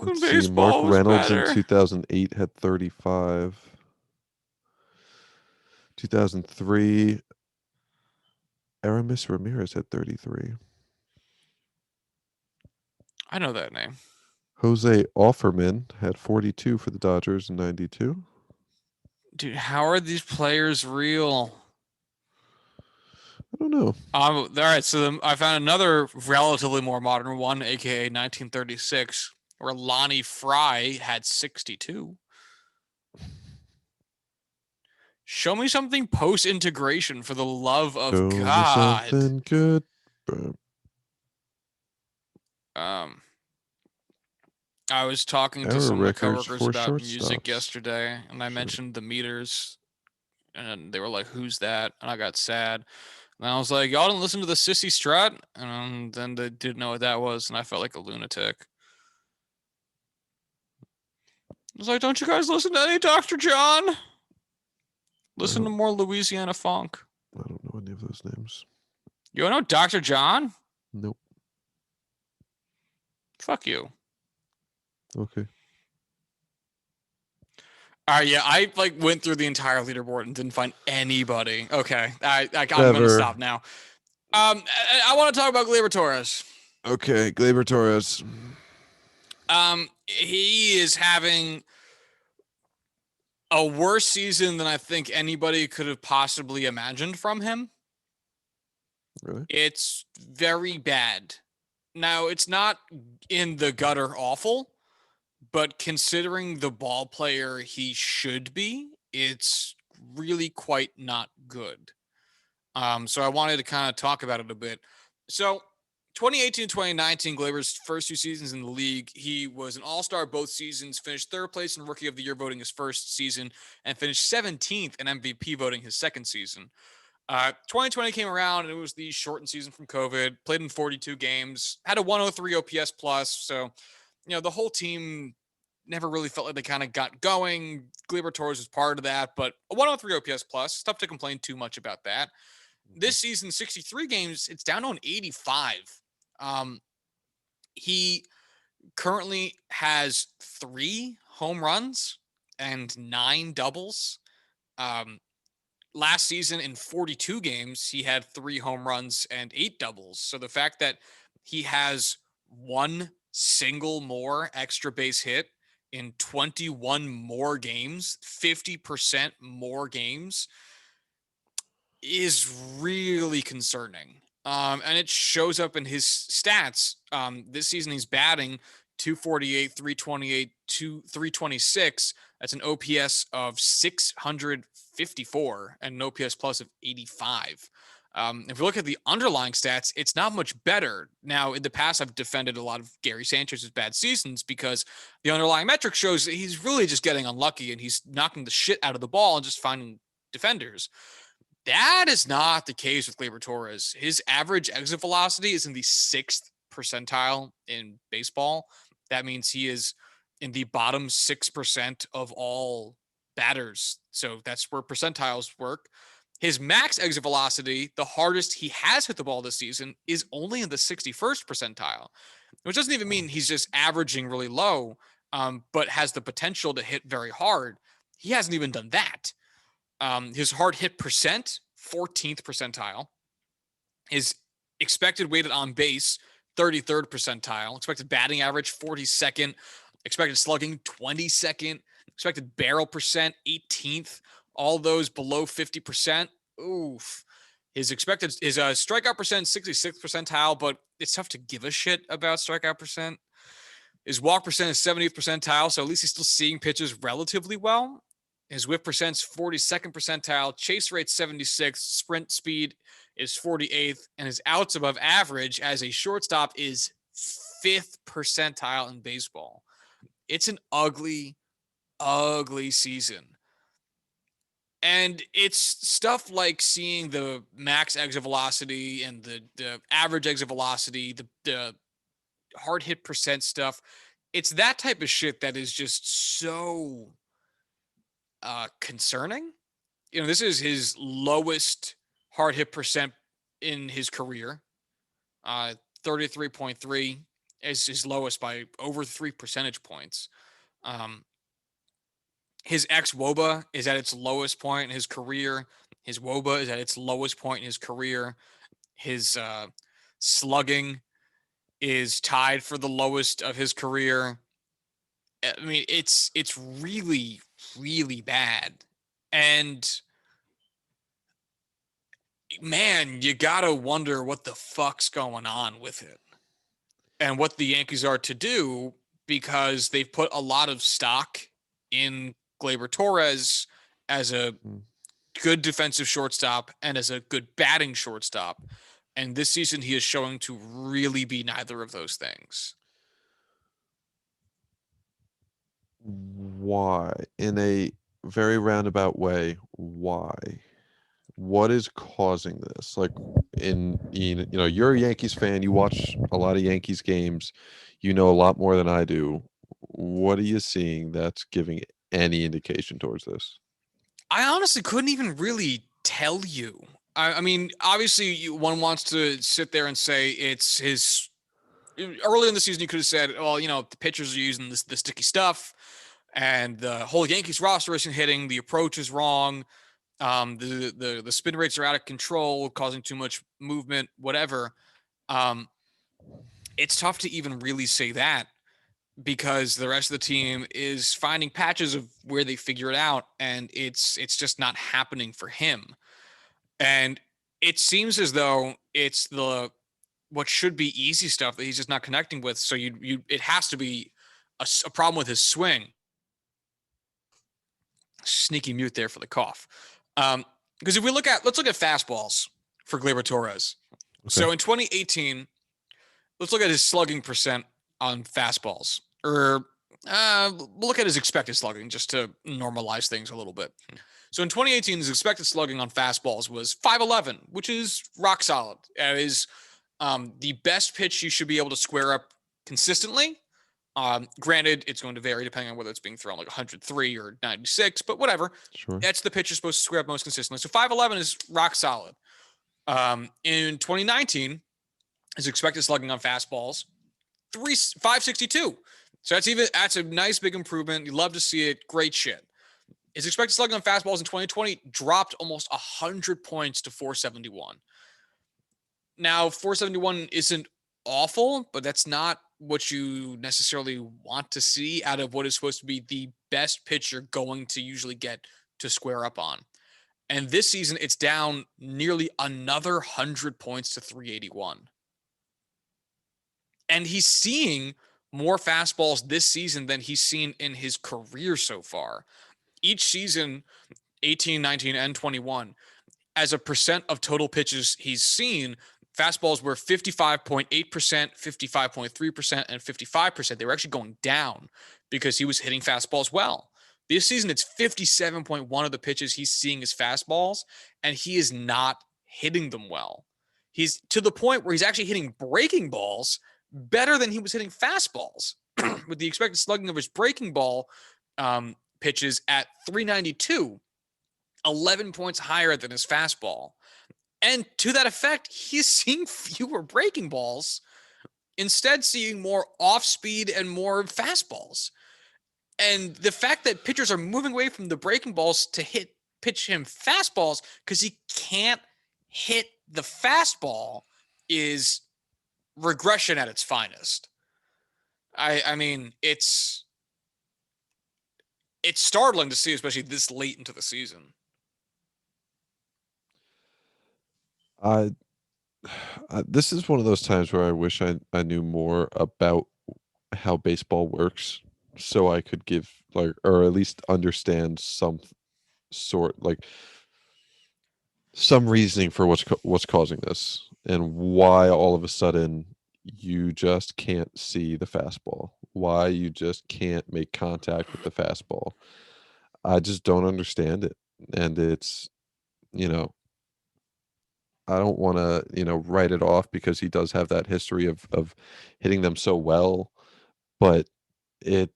when Let's see. Mark baseball was Reynolds in better. 2008 had 35. 2003, Aramis Ramirez had 33. I know that name. Jose Offerman had 42 for the Dodgers in 92. Dude, how are these players real? I don't know. All right, so I found another relatively more modern one, aka 1936, where Lonnie Fry had 62. Show me something post integration for the love of Show me God. something good. Um, I was talking to Error some of my records coworkers for about music shortstops. yesterday, and I Sure. mentioned the meters, and they were like, "Who's that?" And I got sad. And I was like, "Y'all didn't listen to the Sissy Strut?" And then they didn't know what that was, and I felt like a lunatic. I was like, "Don't you guys listen to any Dr. John? Listen to more Louisiana funk." I don't know any of those names. You don't know Dr. John? Nope. Fuck you. Okay. All right, yeah, I like went through the entire leaderboard and didn't find anybody. Okay, I'm gonna Never. stop now. I want to talk about Gleyber Torres. Okay, Gleyber Torres. He is having a worse season than I think anybody could have possibly imagined from him. Really? It's very bad. Now, it's not in the gutter awful, but considering the ball player he should be, it's really quite not good. So I wanted to kind of talk about it a bit. So 2018 2019, Gleyber's first 2 seasons in the league, he was an all-star both seasons, finished third place in Rookie of the Year voting his first season, and finished 17th in MVP voting his second season. 2020 came around, and it was the shortened season from COVID, played in 42 games, had a 103 OPS plus. So, the whole team never really felt like they kind of got going. Gleyber Torres was part of that, but a 103 OPS plus, it's tough to complain too much about that. This season, 63 games, it's down on 85. He currently has 3 home runs and 9 doubles. Last season in 42 games, he had 3 home runs and 8 doubles. So the fact that he has one single more extra base hit in 21 more games, 50% more games, is really concerning. And it shows up in his stats. This season, he's batting 248, 328, 326. That's an OPS of 654 and an OPS plus of 85. If we look at the underlying stats, it's not much better. Now, in the past, I've defended a lot of Gary Sanchez's bad seasons because the underlying metric shows that he's really just getting unlucky and he's knocking the shit out of the ball and just finding defenders. That is not the case with Gleyber Torres. His average exit velocity is in the 6th percentile in baseball. That means he is in the bottom 6% of all batters. So that's where percentiles work. His max exit velocity, the hardest he has hit the ball this season, is only in the 61st percentile, which doesn't even mean he's just averaging really low, but has the potential to hit very hard. He hasn't even done that. His hard hit percent, 14th percentile. His expected weighted on base, 33rd percentile. Expected batting average, 42nd. Expected slugging, 22nd. Expected barrel percent, 18th. All those below 50%. Oof. His strikeout percent, 66th percentile, but it's tough to give a shit about strikeout percent. His walk percent is 70th percentile, so at least he's still seeing pitches relatively well. His whip percent's 42nd percentile, chase rate 76th, sprint speed is 48th, and his outs above average as a shortstop is 5th percentile in baseball. It's an ugly, ugly season. And it's stuff like seeing the max exit velocity and the average exit velocity, the hard hit percent stuff. It's that type of shit that is just so concerning. This is his lowest hard hit percent in his career. 33.3 is his lowest by over 3 percentage points. His ex-WOBA is at its lowest point in his career. His WOBA is at its lowest point in his career. His slugging is tied for the lowest of his career. I mean, it's really, really bad. And man, you gotta wonder what the fuck's going on with it and what the Yankees are to do, because they've put a lot of stock in Gleyber Torres as a good defensive shortstop and as a good batting shortstop. And this season, he is showing to really be neither of those things. Why? In a very roundabout way, why? What is causing this? Like, you're a Yankees fan. You watch a lot of Yankees games. You know a lot more than I do. What are you seeing that's giving any indication towards this? I honestly couldn't even really tell you. I mean, obviously, one wants to sit there and say it's his. Early in the season, you could have said, well, the pitchers are using the sticky stuff, and the whole Yankees roster isn't hitting. The approach is wrong. The spin rates are out of control, causing too much movement, whatever. It's tough to even really say that, because the rest of the team is finding patches of where they figure it out, and it's just not happening for him. And it seems as though it's what should be easy stuff that he's just not connecting with. So it has to be a problem with his swing. Sneaky mute there for the cough. Because if let's look at fastballs for Gleyber Torres. Okay. So in 2018, let's look at his slugging percent on fastballs, or look at his expected slugging just to normalize things a little bit. So in 2018, his expected slugging on fastballs was 511, which is rock solid. It is the best pitch you should be able to square up consistently. Granted, it's going to vary depending on whether it's being thrown like 103 or 96, but whatever. Sure. That's the pitch you're supposed to square up most consistently. So 511 is rock solid. In 2019, his expected slugging on fastballs, 562. So that's a nice big improvement. You love to see it. Great shit. His expected slugging on fastballs in 2020 dropped almost 100 points to 471. Now, 471 isn't awful, but that's not what you necessarily want to see out of what is supposed to be the best pitch you're going to usually get to square up on. And this season, it's down nearly another 100 points to 381. And he's seeing more fastballs this season than he's seen in his career so far. Each season, 18, 19, and 21, as a percent of total pitches he's seen, fastballs were 55.8%, 55.3%, and 55%. They were actually going down because he was hitting fastballs well. This season, it's 57.1 of the pitches he's seeing as fastballs, and he is not hitting them well. He's to the point where he's actually hitting breaking balls better than he was hitting fastballs, with the expected slugging of his breaking ball pitches at 392, 11 points higher than his fastball. And to that effect, he's seeing fewer breaking balls, instead seeing more off speed and more fastballs. And the fact that pitchers are moving away from the breaking balls to pitch him fastballs because he can't hit the fastball is regression at its finest. I mean, it's startling to see, especially this late into the season. This is one of those times where I wish I knew more about how baseball works, so I could give like, or at least understand some sort, like some reasoning for what's causing this and why all of a sudden you just can't see the fastball, why you just can't make contact with the fastball. I just don't understand it, and it's, you know, I don't want to, write it off because he does have that history of hitting them so well, but it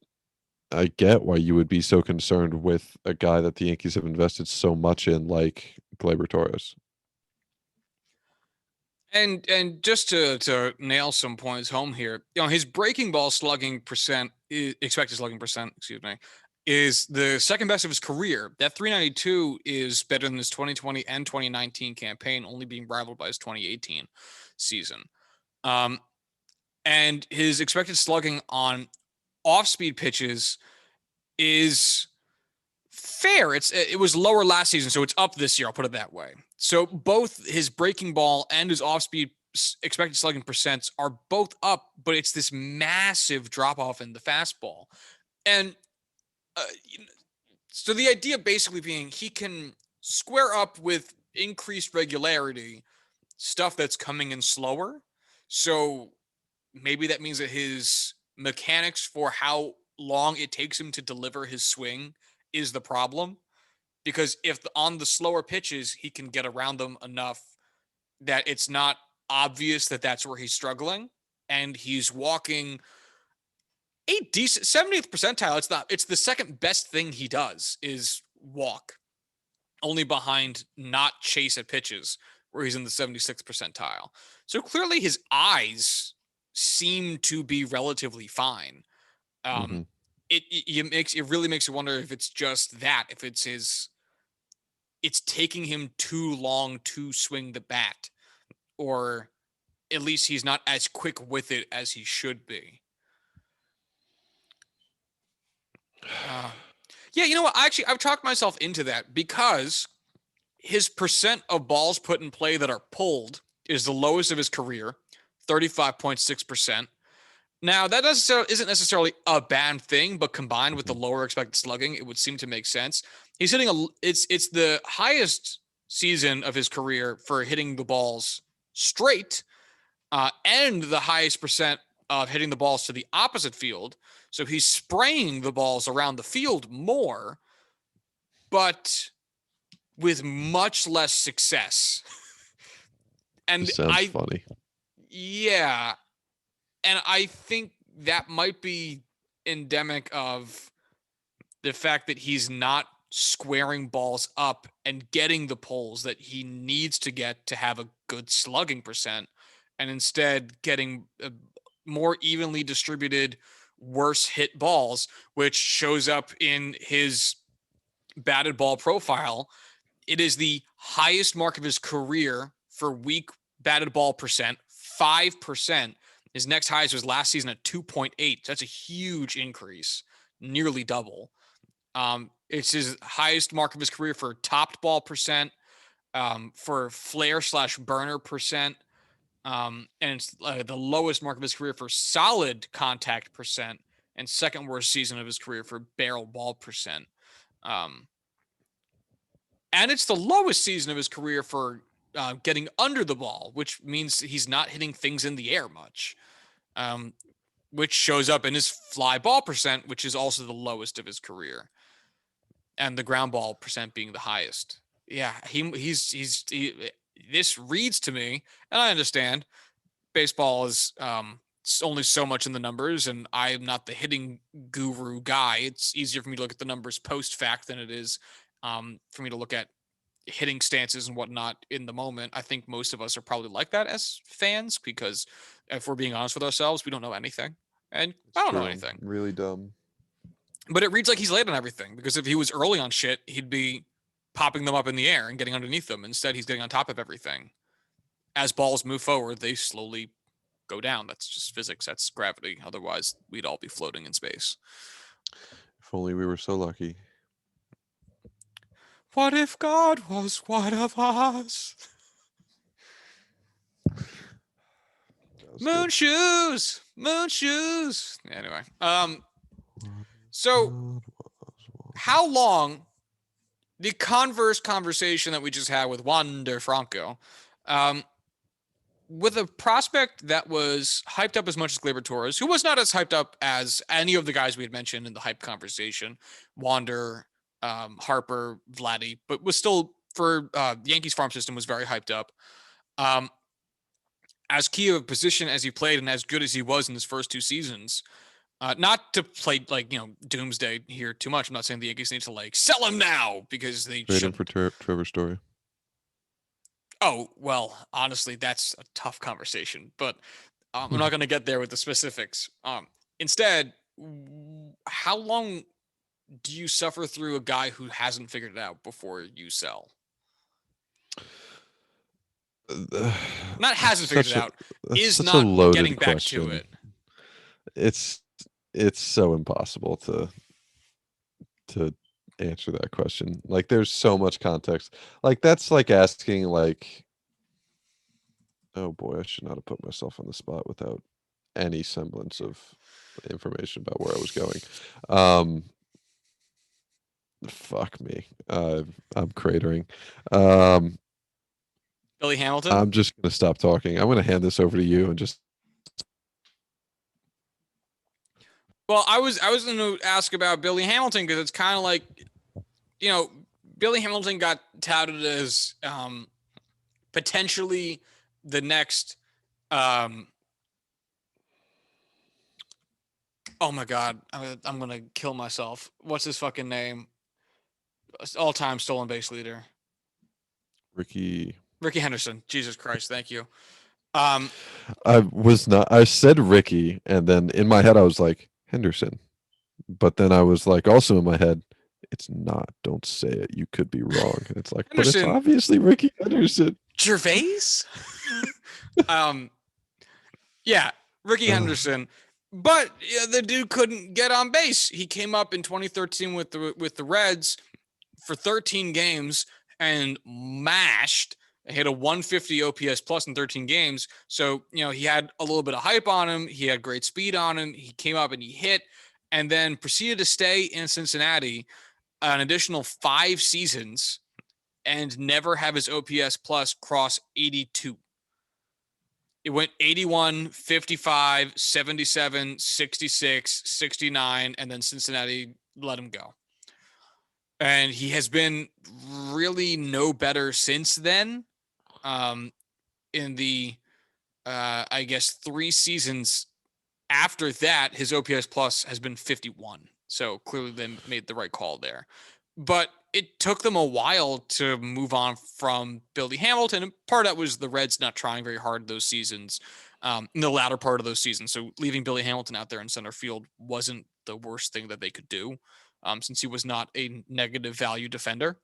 I get why you would be so concerned with a guy that the Yankees have invested so much in, like Gleyber Torres. And just to nail some points home here, his breaking ball slugging percent, expected slugging percent, excuse me, is the second best of his career. That 392 is better than his 2020 and 2019 campaign, only being rivaled by his 2018 season. And his expected slugging on off-speed pitches is fair. It was lower last season, so it's up this year. I'll put it that way. So both his breaking ball and his off-speed expected slugging percents are both up, but it's this massive drop off in the fastball. And uh, so the idea basically being he can square up with increased regularity stuff that's coming in slower. So maybe that means that his mechanics for how long it takes him to deliver his swing is the problem. Because if on the slower pitches he can get around them enough that it's not obvious that that's where he's struggling, and he's walking a decent 70th percentile. It's the second best thing he does is walk, only behind not chase at pitches, where he's in the 76th percentile. So clearly his eyes seem to be relatively fine. Hmm. It really makes you wonder if it's just that, if it's taking him too long to swing the bat, or at least he's not as quick with it as he should be. Uh, yeah, you know what? I've talked myself into that because his percent of balls put in play that are pulled is the lowest of his career, 35.6%. Now, that isn't necessarily a bad thing, but combined with the lower expected slugging, it would seem to make sense. He's hitting it's the highest season of his career for hitting the balls straight, and the highest percent of hitting the balls to the opposite field. So he's spraying the balls around the field more, but with much less success. And This sounds funny. yeah, and I think that might be endemic of the fact that he's not squaring balls up and getting the pulls that he needs to get to have a good slugging percent, and instead getting more evenly distributed, worse hit balls, which shows up in his batted ball profile. It is the highest mark of his career for weak batted ball percent, 5%. His next highest was last season at 2.8. That's a huge increase, nearly double. It's his highest mark of his career for topped ball percent, for flare/burner percent, and it's the lowest mark of his career for solid contact percent, and second worst season of his career for barrel ball percent. Um, and it's the lowest season of his career for getting under the ball, which means he's not hitting things in the air much, which shows up in his fly ball percent, which is also the lowest of his career, and the ground ball percent being the highest. Yeah, this reads to me, and I understand baseball is only so much in the numbers, and I'm not the hitting guru guy. It's easier for me to look at the numbers post fact than it is for me to look at hitting stances and whatnot in the moment. I think most of us are probably like that as fans, because if we're being honest with ourselves, we don't know anything, and I It's don't know true. anything. Really dumb. But it reads like he's late on everything, because if he was early on shit, he'd be popping them up in the air and getting underneath them. Instead, he's getting on top of everything. As balls move forward, they slowly go down. That's just physics. That's gravity. Otherwise, we'd all be floating in space. If only we were so lucky. What if God was one of us? Moon shoes. Anyway, so how long the converse conversation that we just had with Wander Franco, with a prospect that was hyped up as much as Gleyber Torres, who was not as hyped up as any of the guys we had mentioned in the hype conversation, Wander, Harper, Vladdy, but was still for the Yankees farm system was very hyped up. As key of a position as he played and as good as he was in his first 2 seasons, not to play doomsday here too much. I'm not saying the Yankees need to sell him now because they Trade should. him for Trevor Story. Oh, well, honestly, that's a tough conversation, but I'm not going to get there with the specifics. Instead, how long do you suffer through a guy who hasn't figured it out before you sell? Not hasn't figured it out, is not getting back to it. It's so impossible to answer that question. Like, there's so much context. Like, that's like asking, like, oh boy, I should not have put myself on the spot without any semblance of information about where I was going. Fuck me. I'm cratering. Billy Hamilton? I'm just gonna stop talking. I'm gonna hand this over to you and just. Well, I was going to ask about Billy Hamilton because it's kind of like, Billy Hamilton got touted as potentially the next. Oh my God, I'm going to kill myself. What's his fucking name? All-time stolen base leader. Ricky Henderson. Jesus Christ, thank you. I said Ricky, and then in my head I was like Henderson, but then I was like also in my head, it's not. Don't say it. You could be wrong. And it's like, Henderson, but it's obviously Ricky Henderson. Gervais? Yeah, Ricky Henderson. But the dude couldn't get on base. He came up in 2013 with the Reds for 13 games and mashed. Hit a 150 OPS plus in 13 games. So, he had a little bit of hype on him. He had great speed on him. He came up and he hit and then proceeded to stay in Cincinnati an additional 5 seasons and never have his OPS plus cross 82. It went 81, 55, 77, 66, 69, and then Cincinnati let him go. And he has been really no better since then. In the, I guess, 3 seasons after that, his OPS plus has been 51. So clearly they made the right call there. But it took them a while to move on from Billy Hamilton. And part of that was the Reds not trying very hard those seasons, in the latter part of those seasons. So leaving Billy Hamilton out there in center field wasn't the worst thing that they could do, since he was not a negative value defender.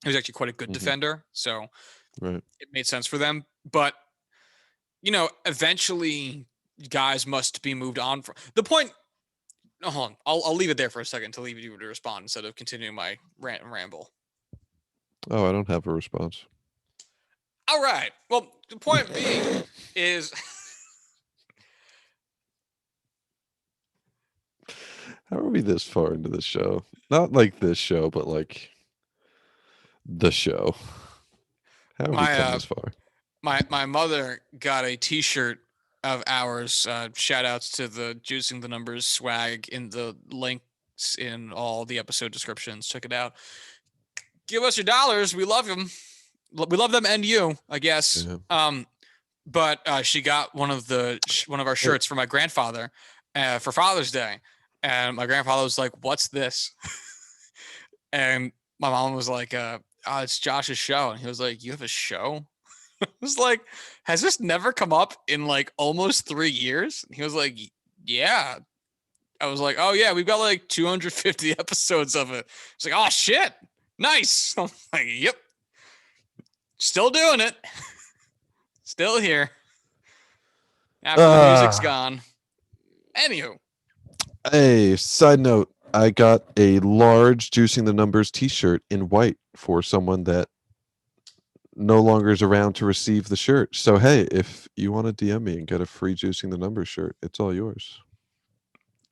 He was actually quite a good defender. So right. It made sense for them. But, eventually guys must be moved on from the point. Hold on. I'll leave it there for a second to leave you to respond instead of continuing my rant and ramble. Oh, I don't have a response. All right. Well, the point being is how are we this far into the show? Not like this show, but like the show. How have we come this far? My mother got a T-shirt of ours. Shout outs to the Juicing the Numbers swag in the links in all the episode descriptions. Check it out. Give us your dollars. We love them. We love them and you, I guess. Yeah. But she got one of our shirts for my grandfather for Father's Day. And my grandfather was like, "What's this?" And my mom was like, "Oh, it's Josh's show." And he was like, "You have a show?" I was like, "Has this never come up in like almost 3 years?" And he was like, "Yeah." I was like, "Oh yeah, we've got like 250 episodes of it." He's like, "Oh shit, nice." I'm like, "Yep, still doing it, still here after the music's gone." Anywho, hey, side note, I got a large Juicing the Numbers T-shirt in white for someone that no longer is around to receive the shirt. So hey, if you want to DM me and get a free Juicing the Numbers shirt, it's all yours.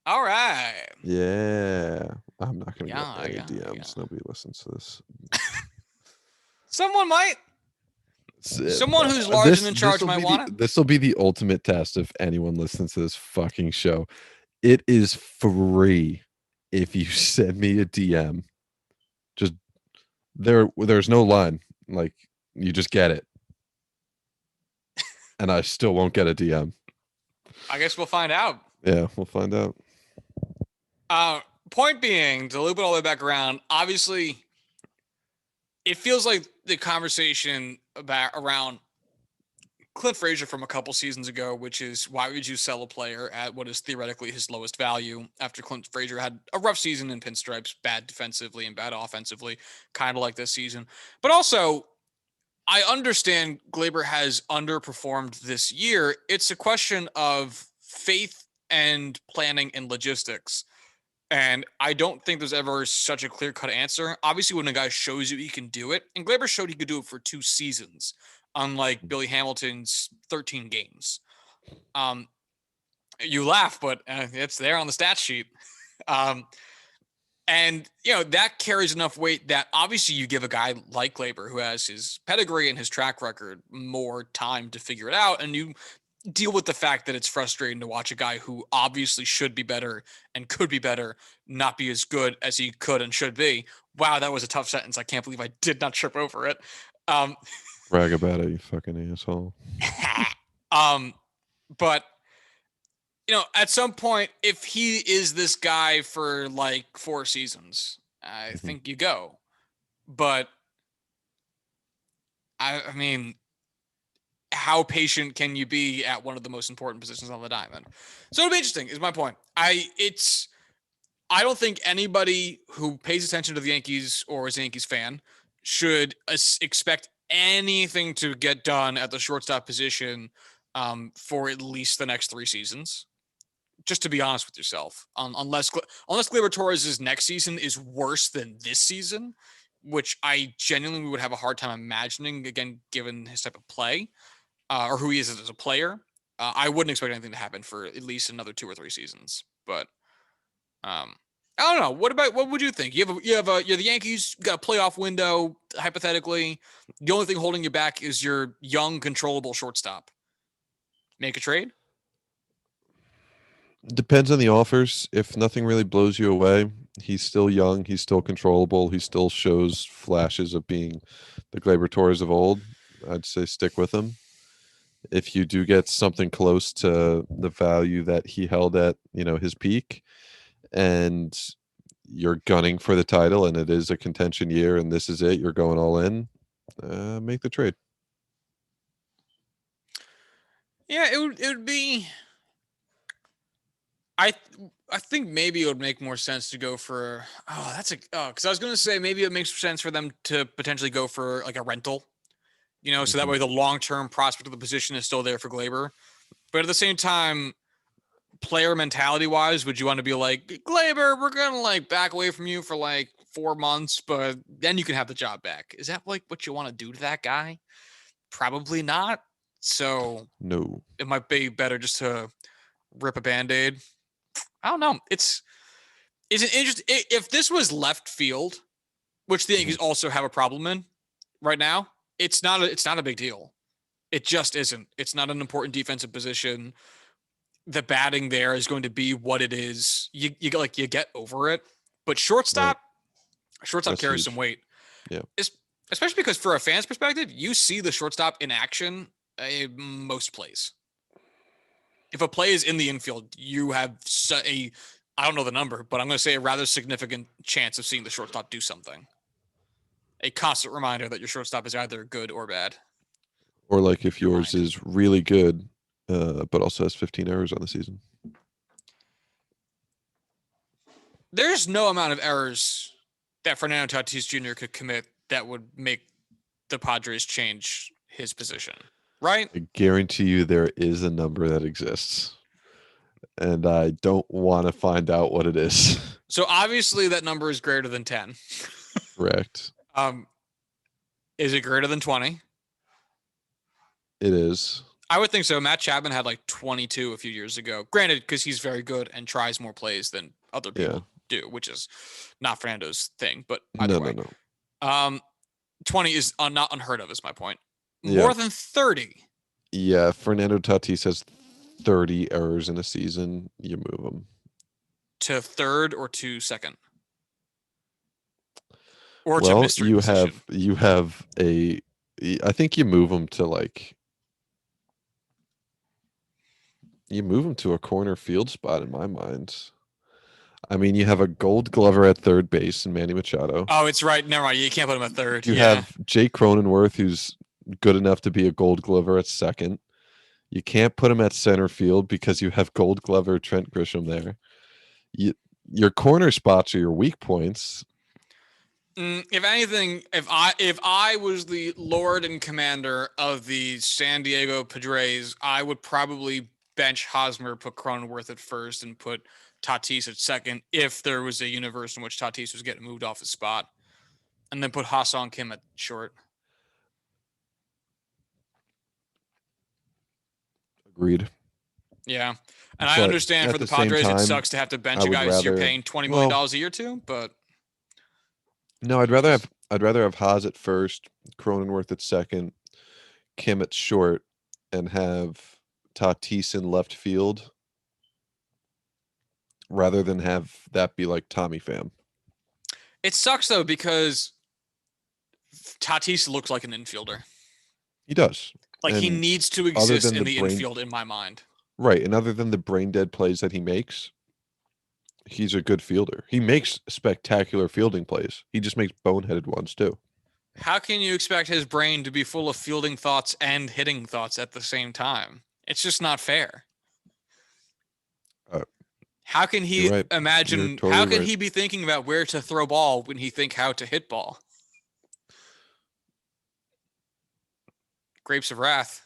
All right. Yeah. I'm not gonna get Yeah, any yeah, DMs. yeah. Nobody listens to this. Someone might. Someone who's large and This in charge might want it. this will be the ultimate test if anyone listens to this fucking show. It is free if you send me a DM. Just there's no line. Like you just get it. And I still won't get a DM. I guess we'll find out. Yeah, we'll find out. Point being, to loop it all the way back around, obviously, it feels like the conversation around Clint Frazier from a couple seasons ago, which is why would you sell a player at what is theoretically his lowest value after Clint Frazier had a rough season in pinstripes, bad defensively and bad offensively, kind of like this season. But also, I understand Gleyber has underperformed this year. It's a question of faith and planning and logistics. And I don't think there's ever such a clear-cut answer. Obviously, when a guy shows you he can do it, and Gleyber showed he could do it for 2 seasons, unlike Billy Hamilton's 13 games. You laugh, but it's there on the stat sheet. And, that carries enough weight that obviously you give a guy like Gleyber, who has his pedigree and his track record, more time to figure it out. And you deal with the fact that it's frustrating to watch a guy who obviously should be better and could be better, not be as good as he could and should be. Wow, that was a tough sentence. I can't believe I did not trip over it. Brag about it, you fucking asshole. But at some point, if he is this guy for like 4 seasons, I think you go. But I mean, how patient can you be at one of the most important positions on the diamond? So it'll be interesting, is my point. I don't think anybody who pays attention to the Yankees or is a Yankees fan should expect anything to get done at the shortstop position for at least the next 3 seasons. Just to be honest with yourself, unless Gleyber Torres' next season is worse than this season, which I genuinely would have a hard time imagining, again, given his type of play or who he is as a player. I wouldn't expect anything to happen for at least another 2 or 3 seasons. But I don't know. What would you think? You're the Yankees, got a playoff window, hypothetically. The only thing holding you back is your young, controllable shortstop. Make a trade? Depends on the offers. If nothing really blows you away, he's still young, he's still controllable, he still shows flashes of being the Gleyber Torres of old. I'd say stick with him. If you do get something close to the value that he held at, his peak, and you're gunning for the title and it is a contention year and this is it, you're going all in, make the trade. Yeah, it would be. I think maybe it would make more sense to go for because I was going to say maybe it makes sense for them to potentially go for like a rental, so that way the long-term prospect of the position is still there for Gleyber. But at the same time, player mentality wise, would you want to be like, Gleyber, we're going to like back away from you for like 4 months, but then you can have the job back? Is that like what you want to do to that guy? Probably not. So No, it might be better just to rip a Band-Aid. I don't know. It's an interesting. If this was left field, which the Yankees also have a problem in right now, it's not a big deal. It just isn't. It's not an important defensive position. The batting there is going to be what it is. You get over it. But shortstop That's carries huge. some weight. Yeah. Especially because for a fan's perspective, you see the shortstop in action most plays. If a play is in the infield, you have I don't know the number, but I'm going to say a rather significant chance of seeing the shortstop do something. A constant reminder that your shortstop is either good or bad. Or like if yours is really good, but also has 15 errors on the season. There's no amount of errors that Fernando Tatis Jr. could commit that would make the Padres change his position, right? I guarantee you there is a number that exists. And I don't want to find out what it is. So obviously that number is greater than 10. Correct. Is it greater than 20? It is. I would think so. Matt Chapman had like 22 a few years ago. Granted, because he's very good and tries more plays than other Yeah. people do, which is not Fernando's thing. But either No, no, way, no. 20 is not unheard of, is my point. Yeah. More than 30. Yeah. Fernando Tatis has 30 errors in a season. You move him To third or to second? Or to Well, mystery position? you have a. I think you move him to like you move him to a corner field spot in my mind. I mean, you have a Gold Glover at third base and Manny Machado. Oh, it's right. Never mind. You can't put him at third. You Yeah. have Jake Cronenworth, who's good enough to be a Gold Glover at second. You can't put him at center field because you have Gold Glover Trent Grisham there. You, your corner spots are your weak points. If anything, if I was the Lord and Commander of the San Diego Padres, I would probably bench Hosmer, put Cronenworth at first, and put Tatis at second. If there was a universe in which Tatis was getting moved off his spot, and then put Ha-Seong Kim at short. Agreed. Yeah, and I But understand at for the the same Padres, it time, sucks to have to bench I a would guy you're rather. paying $20 million Well, a year to, but no, I'd rather have Haas at first, Cronenworth at second, Kim at short, and have Tatis in left field rather than have that be like Tommy Pham. it sucks though because Tatis looks like an infielder. He does. Like he And needs to other exist than in the the brain infield in my mind. right, and other than the brain dead plays that he makes, he's a good fielder. He makes spectacular fielding plays. He just makes boneheaded ones too. How can you expect his brain to be full of fielding thoughts and hitting thoughts at the same time? It's just not fair. Uh, How can you're he right. You're imagine? How totally can right. he be thinking about where to throw ball when he think how to hit ball? Grapes of Wrath.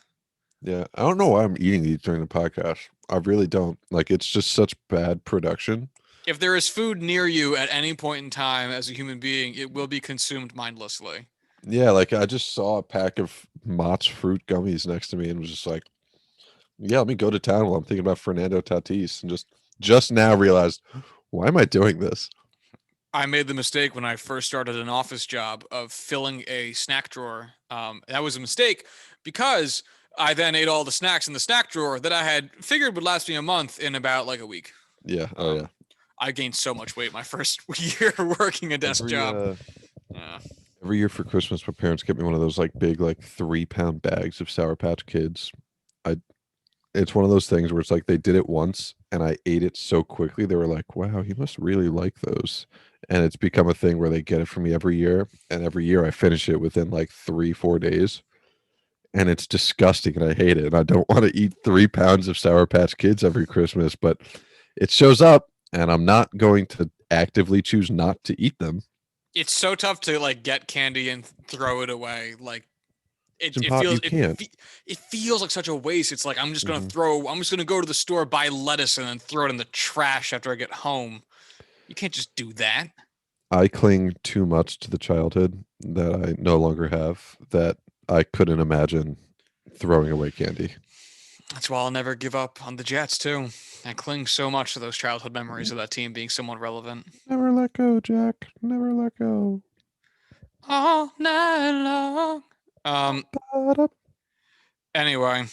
Yeah, I don't know why I'm eating these during the podcast. I really don't. Like it's just such bad production. If there is food near you at any point in time as a human being, it will be consumed mindlessly. Yeah, like I just saw a pack of Mott's fruit gummies next to me and was just like, yeah, let me go to town while I'm thinking about Fernando Tatis and just now realized, why am I doing this? I made the mistake when I first started an office job of filling a snack drawer. That was a mistake because I then ate all the snacks in the snack drawer that I had figured would last me a month in about like a week. Yeah, oh yeah. I gained so much weight my first year working a desk job. Yeah. Every year for Christmas, my parents get me one of those like big, like 3 pound bags of Sour Patch Kids. I It's one of those things where it's like they did it once and I ate it so quickly. They were like, wow, he must really like those. And it's become a thing where they get it for me every year. And every year I finish it within like 3, 4 days. And it's disgusting and I hate it. And I don't want to eat 3 pounds of Sour Patch Kids every Christmas, but it shows up and I'm not going to actively choose not to eat them. It's so tough to like get candy and throw it away. Like It's it impossible. feels You can't. it feels like such a waste. It's like I'm just Mhm. gonna go to the store, buy lettuce, and then throw it in the trash after I get home. You can't just do that. I cling too much to the childhood that I no longer have that I couldn't imagine throwing away candy. That's why I'll never give up on the Jets too. I cling so much to those childhood memories of that team being somewhat relevant. Never let go, Jack. Never let go. All night long. Ba-da. Anyway,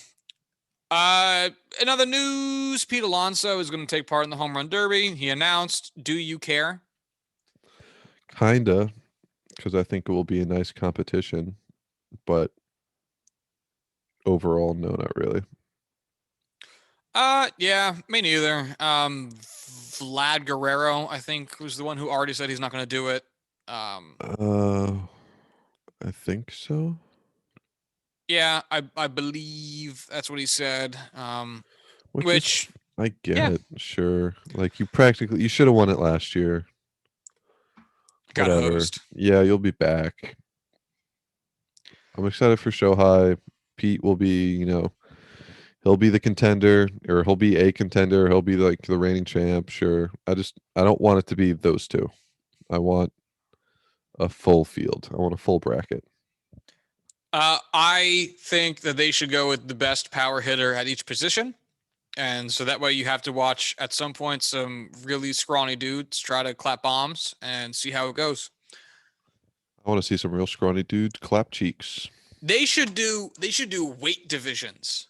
another news: Pete Alonso is going to take part in the home run derby. He announced. Do you care? Kinda, because I think it will be a nice competition, but overall, no, not really. Yeah, me neither. Vlad Guerrero, I think, was the one who already said he's not going to do it. Um, I think so. yeah, I believe that's what he said. Which is, Which, I get yeah, it, sure. Like you should have won it last year. got Whatever. hosed. Yeah, you'll be back. I'm excited for Shohei. Pete will be, he'll be the contender, or he'll be a contender. He'll be like the reigning champ. Sure. I don't want it to be those two. I want a full field. I want a full bracket. I think that they should go with the best power hitter at each position. And so that way you have to watch at some point some really scrawny dudes try to clap bombs and see how it goes. I want to see some real scrawny dudes clap cheeks. They should do weight divisions.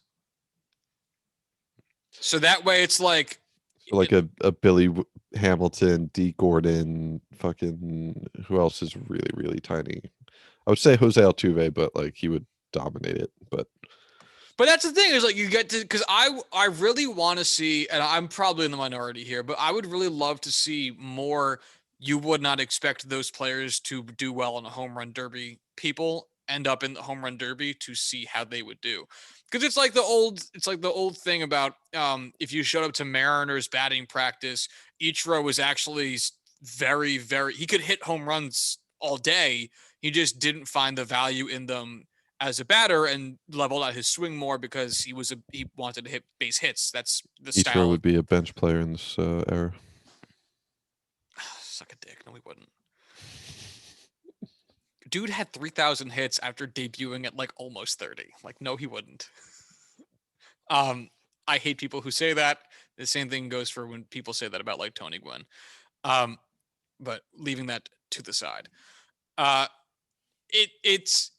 So that way it's like So like a Billy Hamilton, D. Gordon, fucking who else is really, really tiny? I would say Jose Altuve, but like he would dominate it. But that's the thing is like you get to because I really want to see, and I'm probably in the minority here, but I would really love to see more. You would not expect those players to do well in a home run derby. People end up in the home run derby to see how they would do. Because it's like the old thing about if you showed up to Mariners batting practice, Ichiro was actually very, very he could hit home runs all day. He just didn't find the value in them as a batter and leveled out his swing more because he wanted to hit base hits. That's the Ichiro style. would be a bench player in this era. Suck a dick. No, he wouldn't. Dude had 3,000 hits after debuting at like almost 30. Like, no, he wouldn't. I hate people who say that. The same thing goes for when people say that about like Tony Gwynn. But leaving that to the side, it's.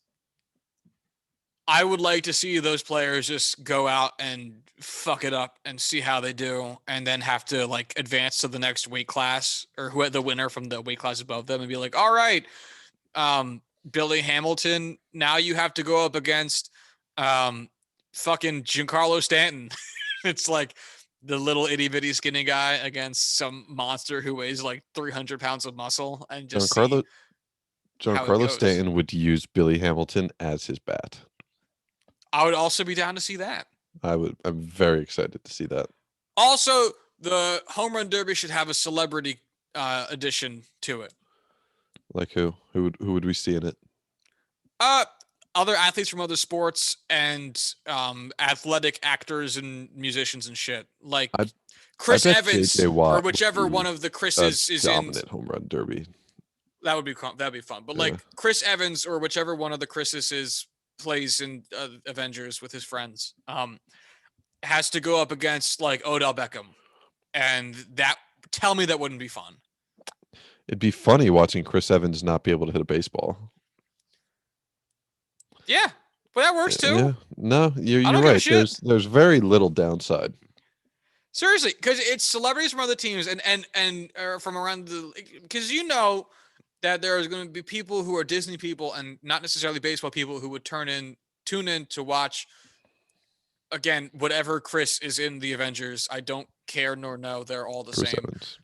I would like to see those players just go out and fuck it up and see how they do, and then have to like advance to the next weight class or who the winner from the weight class above them and be like, all right, Billy Hamilton, now you have to go up against fucking Giancarlo Stanton. It's like the little itty bitty skinny guy against some monster who weighs like 300 pounds of muscle and just see how it Giancarlo goes. Stanton would use Billy Hamilton as his bat. I would also be down to see that. I'm very excited to see that. Also, the home run derby should have a celebrity addition to it. Like who? Who would we see in it? Other athletes from other sports and athletic actors and musicians and shit. Like Chris Evans J.J. Watt or whichever one of the Chris's is in dominant home run derby. That'd be fun. But like Chris Evans or whichever one of the Chris's is plays in Avengers with his friends has to go up against like Odell Beckham, and that tell me that wouldn't be fun. It'd be funny watching Chris Evans not be able to hit a baseball. Yeah, but that works too. Yeah. No, you're right. There's very little downside. Seriously, because it's celebrities from other teams and from around the because you know that there's going to be people who are Disney people and not necessarily baseball people who would tune in to watch again whatever Chris is in the Avengers. I don't care nor know. They're all the Chris same. Evans.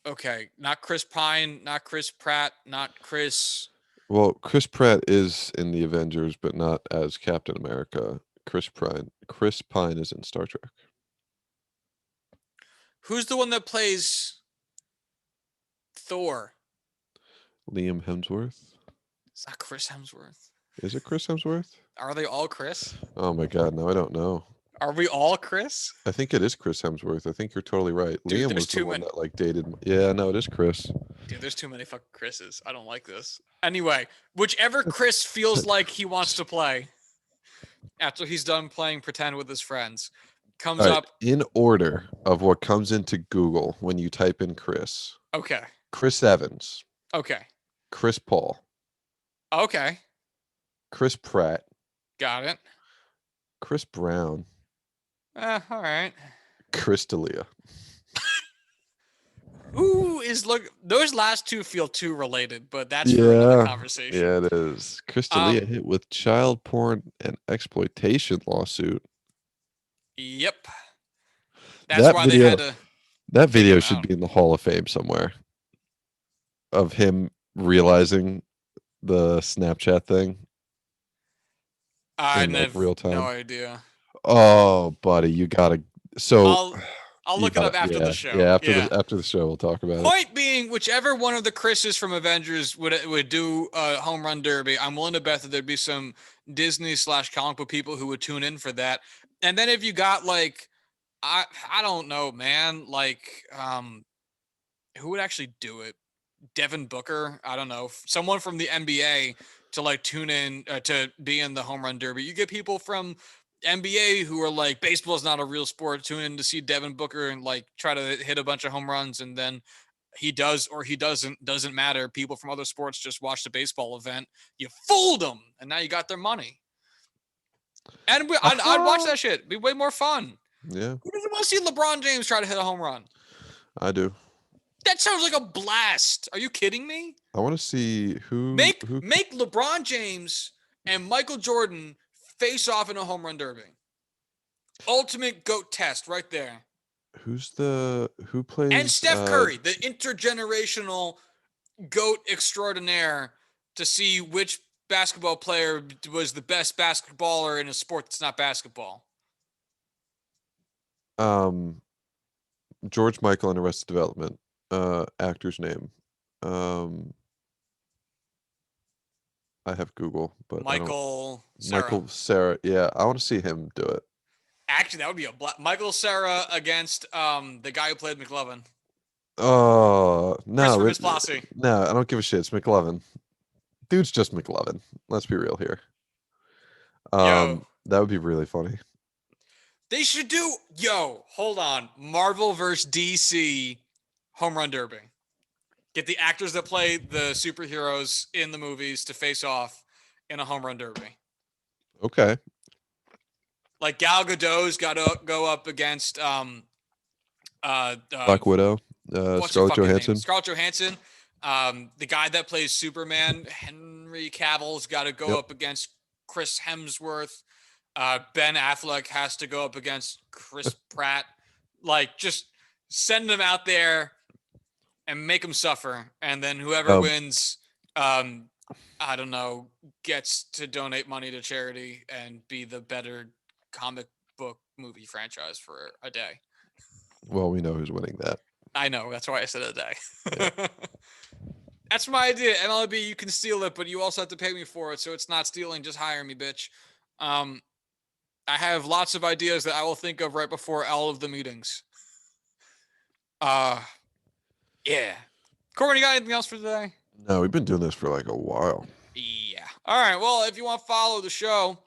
Okay, not Chris Pine, not Chris Pratt, not Chris. Well, Chris Pratt is in the Avengers, but not as Captain America. Chris Pine is in Star Trek. Who's the one that plays Thor? Liam Hemsworth. Is that Chris Hemsworth? Is it Chris Hemsworth? Are they all Chris? Oh my God, no, I don't know. Are we all Chris? I think it is Chris Hemsworth. I think you're totally right. Dude, Liam was the one that like dated. Yeah, no, it is Chris. Dude, there's too many fucking Chris's. I don't like this. Anyway, whichever Chris feels like he wants to play after he's done playing pretend with his friends comes up. In order of what comes into Google when you type in Chris. Okay. Chris Evans. Okay. Chris Paul. Okay. Chris Pratt. Got it. Chris Brown. All right. Chris D'Elia. Those last two feel too related, but that's for another conversation. Yeah, it is. Chris D'Elia hit with child porn and exploitation lawsuit. Yep. That's why they had to. That video should be in the Hall of Fame somewhere. Of him realizing the Snapchat thing. I have real time. no idea. Oh, buddy, you gotta. So I'll look it up after the show. Yeah, after the show, we'll talk about it. Point being, whichever one of the Chris's from Avengers would do a home run derby, I'm willing to bet that there'd be some Disney/comic book people who would tune in for that. And then if you got like, I don't know, man, like, who would actually do it? Devin Booker, I don't know, someone from the NBA to like tune in to be in the home run derby. You get people from NBA who are like, baseball is not a real sport, tune in to see Devin Booker and like try to hit a bunch of home runs, and then he does or he doesn't matter. People from other sports just watch the baseball event. You fooled them, and now you got their money. And I'd watch that shit. It'd be way more fun. Yeah, Who doesn't want to see LeBron James try to hit a home run? I do. That sounds like a blast. Are you kidding me? I want to see who Make LeBron James and Michael Jordan face off in a home run derby. Ultimate GOAT test right there. who plays And Steph Curry, the intergenerational GOAT extraordinaire, to see which basketball player was the best basketballer in a sport that's not basketball. George Michael in Arrested Development. Actor's name. I have Google, but Michael Cera. Yeah, I want to see him do it. Actually, that would be Michael Cera against the guy who played McLovin. Oh no, Christopher Misplasi. No, I don't give a shit. It's McLovin. Dude's just McLovin. Let's be real here. That would be really funny. They should do hold on. Marvel versus DC home run derby. Get the actors that play the superheroes in the movies to face off in a home run derby. Okay. Like Gal Gadot's got to go up against Black Widow, Scarlett Johansson. Scarlett Johansson. The guy that plays Superman, Henry Cavill's got to go up against Chris Hemsworth. Ben Affleck has to go up against Chris Pratt. Like, just send them out there and make them suffer. And then whoever wins, I don't know, gets to donate money to charity and be the better comic book movie franchise for a day. Well, we know who's winning that. I know. That's why I said a day. Yeah. That's my idea. MLB, you can steal it, but you also have to pay me for it. So it's not stealing. Just hire me, bitch. I have lots of ideas that I will think of right before all of the meetings. Yeah. Corwin, you got anything else for today? No, we've been doing this for like a while. Yeah. All right. Well, if you want to follow the show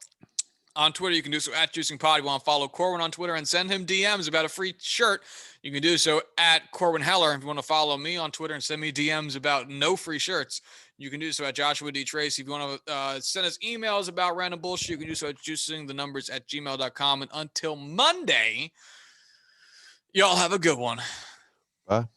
on Twitter, you can do so at JuicingPod. You want to follow Corwin on Twitter and send him DMs about a free shirt, you can do so at Corwin Heller. If you want to follow me on Twitter and send me DMs about no free shirts, you can do so at Joshua D. Tracy. If you want to send us emails about random bullshit, you can do so at juicingthenumbers@gmail.com. And until Monday, y'all have a good one. Bye.